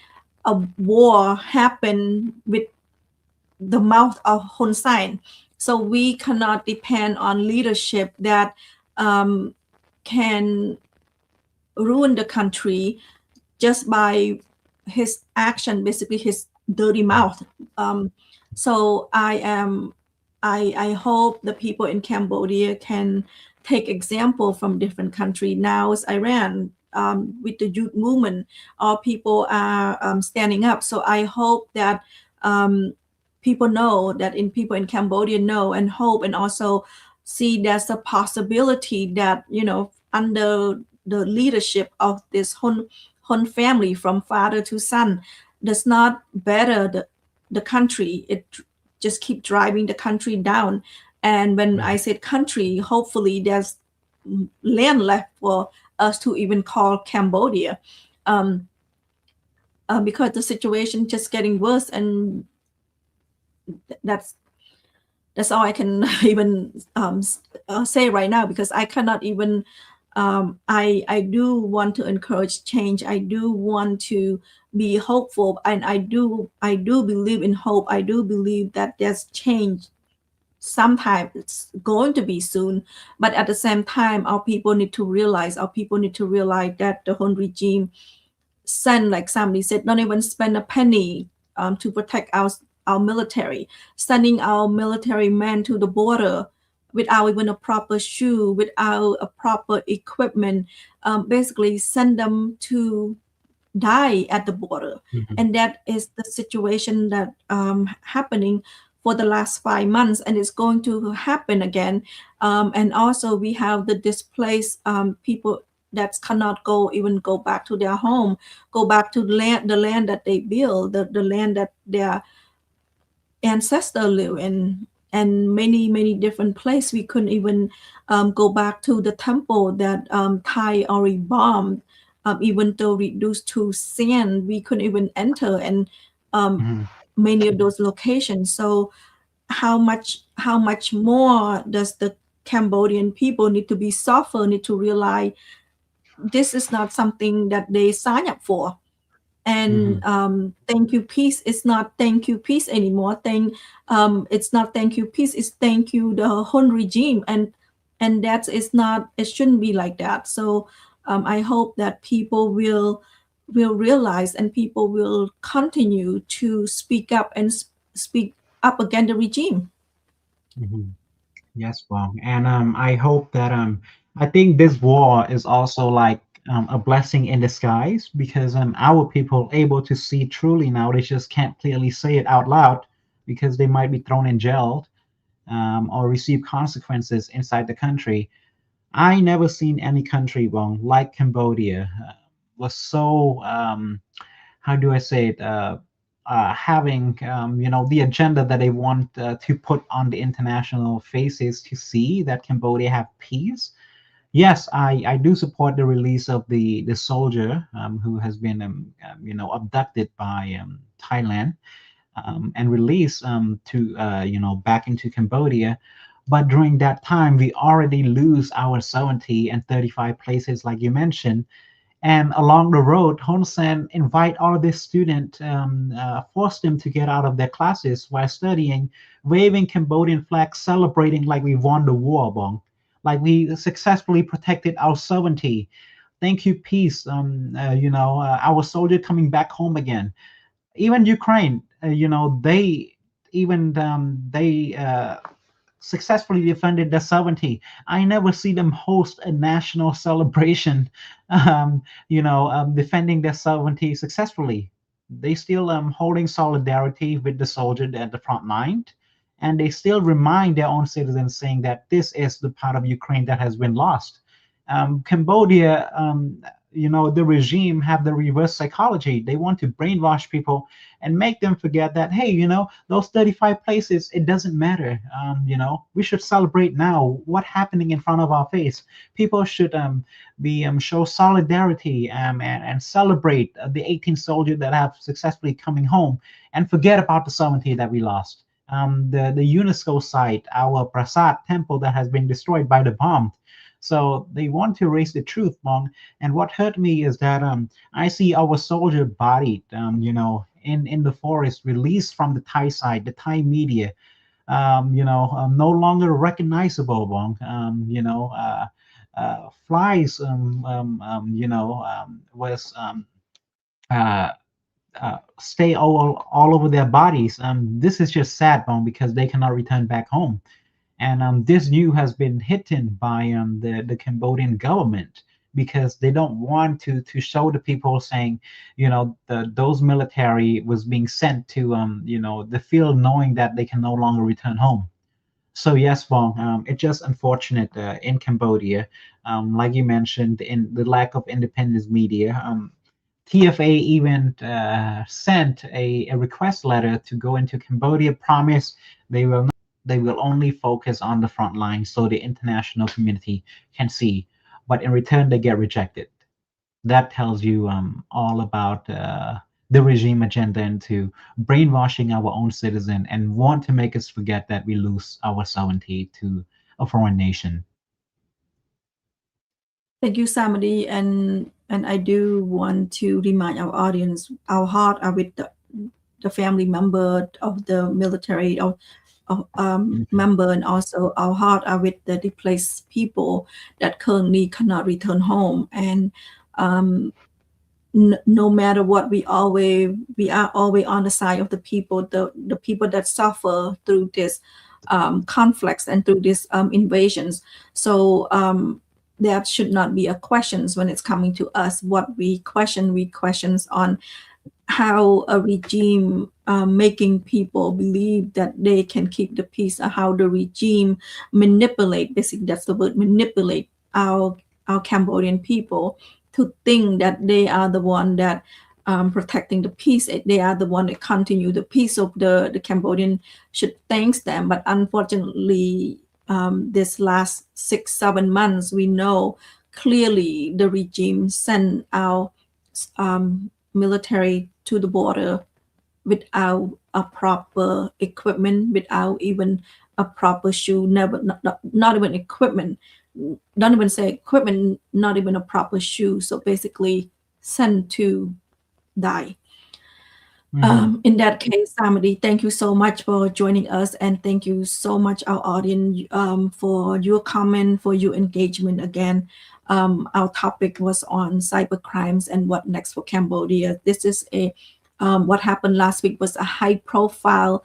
a war happened with the mouth of Hun Sen. So we cannot depend on leadership that can ruin the country just by his action, basically his dirty mouth. So I hope the people in Cambodia can take example from different country. Now it's Iran with the youth movement. All people are standing up. So I hope that people know that people in Cambodia know and hope, and also see there's a possibility that under the leadership of this Hun family from father to son does not better the country. It just keep driving the country down. And when I said country, hopefully there's land left for us to even call Cambodia, because the situation just getting worse, and that's all I can even say right now, because I cannot even I do want to encourage change. I do want to be hopeful, and I do believe in hope. I do believe that there's change. Sometimes it's going to be soon, but at the same time, our people need to realize that the Hun regime send, like somebody said, not even spend a penny to protect our military, sending our military men to the border without even a proper shoe, without a proper equipment, basically send them to die at the border. And that is the situation that happening for the last 5 months, and it's going to happen again. And also we have the displaced people that cannot go back to their home, go back to the land that they build, the land that their ancestors live in, and many different places. We couldn't even go back to the temple that Thai already bombed. Even though reduced to sand, we couldn't even enter, and many of those locations. So how much more does the Cambodian people need to be suffer, need to realize this is not something that they sign up for. And thank you peace is not thank you peace anymore. It's not thank you peace, it's thank you the Hun regime, and that is not, it shouldn't be like that. So I hope that people will realize, and people will continue to speak up and speak up against the regime. Yes, well, and I hope that I think this war is also like a blessing in disguise, because our people able to see truly now. They just can't clearly say it out loud because they might be thrown in jail or receive consequences inside the country. I never seen any country, well, like Cambodia was so how do I say it, having the agenda that they want to put on the international faces to see that Cambodia have peace. Yes, I do support the release of the soldier who has been abducted by Thailand and released to back into Cambodia. But during that time, we already lose our sovereignty and 35 places, like you mentioned, And along the road, Hun Sen invite all these students, force them to get out of their classes while studying, waving Cambodian flags, celebrating like we won the war, Bong, like we successfully protected our sovereignty. Thank you, peace. Our soldier coming back home again. Even Ukraine, they successfully defended their sovereignty. I never see them host a national celebration, defending their sovereignty successfully. They still holding solidarity with the soldier at the front line, and they still remind their own citizens, saying that this is the part of Ukraine that has been lost. Cambodia, the regime have the reverse psychology. They want to brainwash people and make them forget that, hey, those 35 places, it doesn't matter. We should celebrate now what happening in front of our face. People should be show solidarity, and celebrate the 18 soldiers that have successfully coming home, and forget about the sovereignty that we lost. The UNESCO site, our Prasad temple that has been destroyed by the bomb. So they want to erase the truth, Mong. And what hurt me is that I see our soldier bodied, in the forest, released from the Thai side, the Thai media, no longer recognizable, Mong. Flies, was uh, stay all over their bodies. This is just sad, Bong, because they cannot return back home. And this news has been hidden by the Cambodian government, because they don't want to show the people, saying, those military was being sent to the field, knowing that they can no longer return home. So yes, Bong, it's just unfortunate in Cambodia, like you mentioned, in the lack of independent media. TFA even sent a request letter to go into Cambodia, promise they will only focus on the front line so the international community can see. But in return, they get rejected. That tells you all about the regime agenda into brainwashing our own citizen, and want to make us forget that we lose our sovereignty to a foreign nation. Thank you, Samady, and I do want to remind our audience, our heart are with the family member of the military Mhm. member, and also our heart are with the displaced people that currently cannot return home. And um, no matter what, we are always on the side of the people, the people that suffer through this conflicts and through these invasions. So there should not be a questions when it's coming to us. What we questions on how a regime making people believe that they can keep the peace, or how the regime manipulate, basically that's the word, manipulate our Cambodian people to think that they are the one that protecting the peace. They are the one that continue the peace of the Cambodian should thanks them. But unfortunately, this last 6-7 months, we know clearly the regime sent our military to the border without a proper equipment, without even a proper shoe, never, not even equipment, don't even say equipment, not even a proper shoe. So basically, sent to die. Mhm. In that case, Samady, thank you so much for joining us, and thank you so much, our audience, for your comment, for your engagement again. Our topic was on cyber crimes and what next for Cambodia. This is what happened last week was a high profile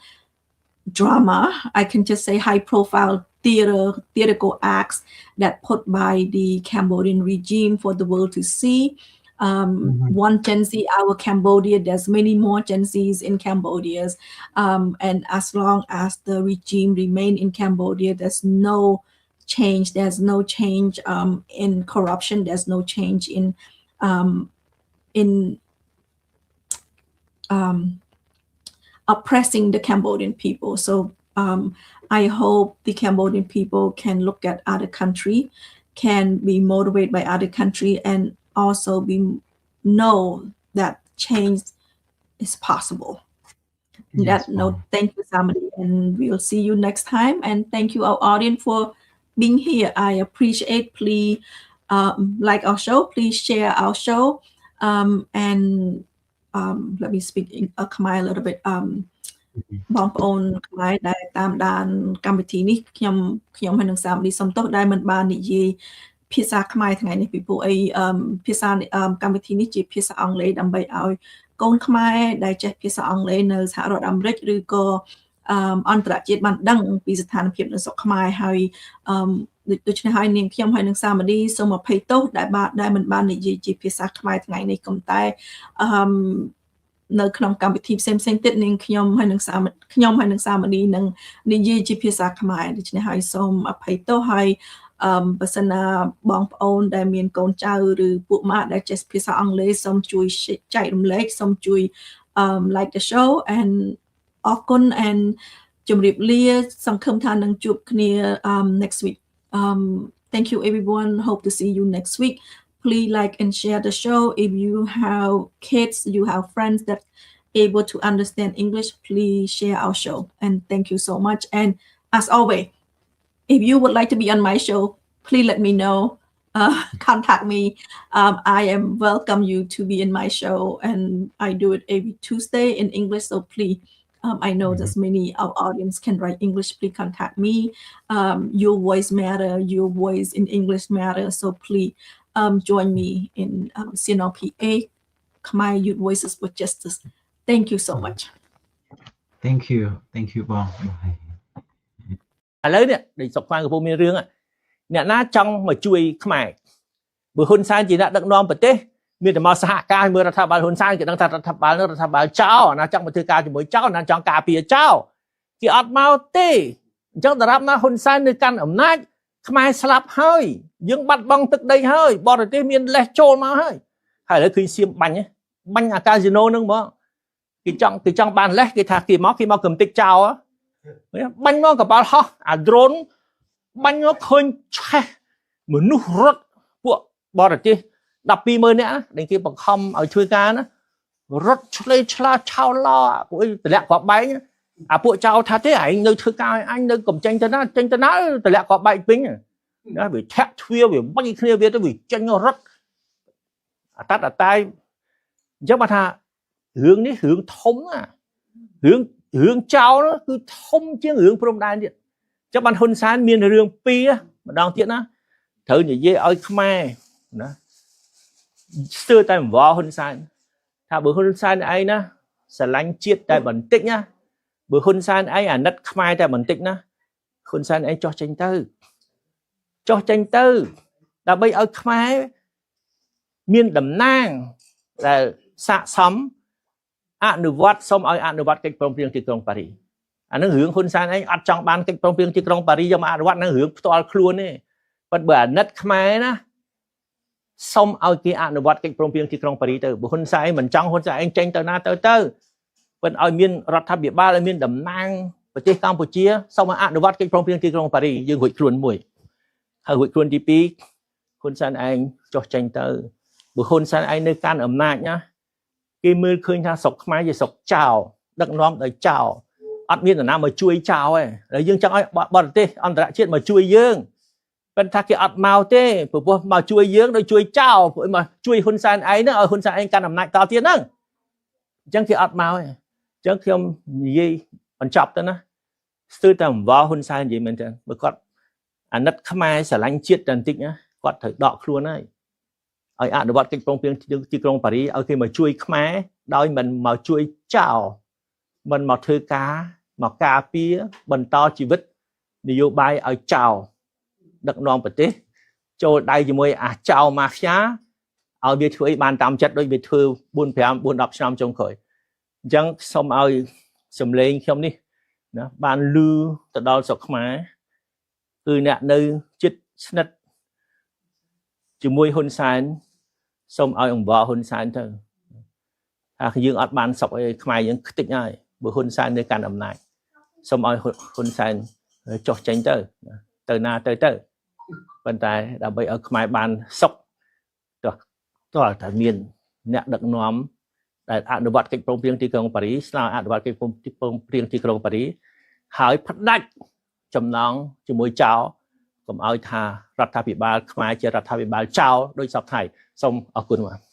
drama. I can just say high profile theatrical acts that put by the Cambodian regime for the world to see. Mhm. One Gen Z, our Cambodia, there's many more Gen Zs in Cambodia. And as long as the regime remain in Cambodia, there's no change. There's no change in corruption. There's no change in um, oppressing the Cambodian people. So I hope the Cambodian people can look at other country, can be motivated by other country, and also be know that change is possible. On Yes, that note, Bong. thank you, Samadi, and we'll see you next time. And thank you, our audience, for being here. I appreciate. Please like our show, please share our show. And let me speak in Khmer a little bit. បងប្អូនខ្មែរដែលតាមដានកម្មវិធីនេះខ្ញុំហើយនឹងសាមឌីសុំទោសដែលមិនបាននិយាយភាសាខ្មែរថ្ងៃនេះពីព្រោះអីភាសាកម្មវិធីនេះជាភាសាអង់គ្លេសដើម្បីឲ្យកូនខ្មែរដែលចេះភាសាអង់គ្លេសនៅសហរដ្ឋអាមេរិកឬក៏អន្តរជាតិបានដឹងពីស្ថានភាពនៅស្រុកខ្មែរហើយដូច្នេះហើយនាងខ្ញុំហើយនឹងសាមឌីសូមអភ័យទោសដែលមិនបាននិយាយជាភាសាខ្មែរថ្ងៃនេះក៏តែនៅក្នុងកម្មវិធីផ្សេងទៀតនាងខ្ញុំហើយនឹងសាមឌីនឹងនិយាយជាភាសាខ្មែរដូច្នេះហើយសូមអភ័យទោសហើយបើសិនណាបងប្អូនដែលមានកូនចៅឬពួកម៉ាក់ដែលចេះភាសាអង់គ្លេសសូមជួយចែករំលែកសូមជួយ like the show and អរគុណ and ជម្រាបលាសង្ឃឹមថានឹងជួបគ្នា next week thank you everyone hope to see you next week. Please like and share the show. If you have kids, you have friends that able to understand English, please share our show. And thank you so much. And as always, if you would like to be on my show, please let me know. Contact me. I am welcome you to be in my show, and I do it every Tuesday in English. So please, I know that many of our audience can write English. Please contact me. Your voice matter. Your voice in English matter. So please. Join me in CNRP-A, Khmer Youth Voices for Justice. Thank you so much. Thank you, Bong. ឥឡូវនេះដូចសុកខ្មែរកំពុងមានរឿងអ្នកណាចង់មកជួយខ្មែរបើហ៊ុនសែនជាអ្នកដឹកនាំប្រទេសមានតែមកសហការមើលរដ្ឋាភិបាលហ៊ុនសែនគេដឹងថារដ្ឋាភិបាលចោលណាចង់មកធ្វើការជាមួយចោលណាចង់ការពារចោលគេអត់មកទេអញ្ចឹងតារាប់ណាហ៊ុនសែននៅកាន់អំណាចខ្មែរស្លាប់ហើយយើងបាត់បង់ទឹកដីហើយបរទេសមានលេសចូលមកហើយឥឡូវឃើញសៀមបាញ់អាកាស៊ីណូហ្នឹងមកគេចង់បានលេសគេថាគេមកកំទេចចោលបាញ់មកកប៉ាល់ហោះអា drone បាញ់មកឃើញឆេះមនុស្សរត់ពួកបរទេស 120000 នាក់ដែលគេបង្ខំឲ្យធ្វើការណារត់ឆ្លេឆ្លាឆោឡពួកអីតម្លាក់គ្រាប់បែកអាពួកចៅថាទេឯងនៅធ្វើការឲ្យអញនៅកំចេញទៅណាតម្លាក់គ្រាប់បែកពេញណាវាធាក់ទ្វារវាបាញ់គ្នាវាទៅវាចេញរត់អតាយអញ្ចឹងបើថារឿងនេះរឿងធំណារឿងចោលគឺធំជាងរឿងព្រំដែនទៀតអញ្ចឹងបានហ៊ុនសែនមានរឿងពីរម្ដងទៀតណាត្រូវនិយាយឲ្យខ្មែរណាស្ទើរតែអង្វរហ៊ុនសែនថាបើហ៊ុនសែនឯងណាស្រឡាញ់ជាតិតែបន្តិចណាបើហ៊ុនសែនឯងអាណិតខ្មែរតែបន្តិចណាហ៊ុនសែនឯងចោះចេញទៅដើម្បីឲ្យខ្មែរមានតំណាងដែលស័ក្តិសមអនុវត្តសូមឲ្យអនុវត្តកិច្ចព្រមព្រៀងទីក្រុងប៉ារីអានឹងរឿងហ៊ុនសែនឯងអត់ចង់បានកិច្ចព្រមព្រៀងទីក្រុងប៉ារីយកមកអនុវត្តនឹងរឿងផ្ទាល់ខ្លួនទេប៉ុន្តែបើអាណិតខ្មែរណាសូមឲ្យគេអនុវត្តកិច្ចព្រមព្រៀងទីក្រុងប៉ារីទៅបើហ៊ុនសែនមិនចង់ហ៊ុនសែនឯងចេញទៅណាទៅប៉ុន្តែឲ្យមានរដ្ឋាភិបាលឲ្យមានតំណាងប្រទេសកម្ពុជាសូមឲ្យអនុវត្តកិច្ចព្រមព្រៀងទីក្រុងប៉ារីយើងរួចខ្លួនមួយហើយរួចខ្លួនទី2ហ៊ុនសែនឯងចុះចេញទៅបើហ៊ុនសែនឯងនៅកាន់អំណាចណាគេមើលឃើញថាស្រុកខ្មែរជាស្រុកចោលដឹកនាំដោយចោលអត់មាននរណាមកជួយចោលទេហើយយើងចង់ឲ្យបរទេសអន្តរជាតិមកជួយយើងប៉ុន្តែគេអត់មកទេព្រោះមកជួយយើងដោយជួយចោលមកជួយហ៊ុនសែនឯងហ្នឹងឲ្យហ៊ុនសែនឯងកាន់អំណាចតទៀតហ្នឹងអញ្ចឹងគេអត់មកទេអញ្ចឹងខ្ញុំនិយាយបញ្ចប់ទៅណាស្ទើរតែអង្វរហ៊ុនសែននិយាយមែនទេបើគាត់អាណិតខ្មែរស្រឡាញ់ជាតិតែបន្តិចណាគាត់ត្រូវដកខ្លួនហើយឲ្យអនុវត្តកិច្ចព្រមព្រៀងទីក្រុងប៉ារីឲ្យគេមកជួយខ្មែរដោយមិនមកជួយចោលមិនមកធ្វើការមកការពារបន្តជីវិតនយោបាយឲ្យចោលដឹកនាំប្រទេសចូលដៃជាមួយអាចោលម៉ាហ្វៀឲ្យវាធ្វើអីបានតាមចិត្តដូចវាធ្វើ4 10ឆ្នាំចុងក្រោយអញ្ចឹងសូមឲ្យសម្លេងខ្ញុំនេះណាបានលឺទៅដល់ស្រុកខ្មែរគឺអ្នកនៅចិត្តស្និទ្ធជាមួយហ៊ុនសែនសូមឲ្យអង្វរហ៊ុនសែនទៅថាយើងអត់បានស្រុកអីខ្មែរយើងខ្ទេចហើយបើហ៊ុនសែននៅកាន់អំណាចសូមឲ្យហ៊ុនសែនចុះចេញទៅណាទៅប៉ុន្តែដើម្បីឲ្យខ្មែរបានសុខតើតែមានអ្នកដឹកនាំដែលអនុវត្តកិច្ចព្រមព្រៀងទីក្រុងប៉ារីស្នើអនុវត្តកិច្ចព្រមព្រៀងទីក្រុងប៉ារីហើយផ្ដាច់ចំណងជាមួយចៅ កុំឲ្យថារដ្ឋាភិបាលខ្មែរជារដ្ឋាភិបាលចោលដោយសពថ្ងៃសូមអរគុណបាទ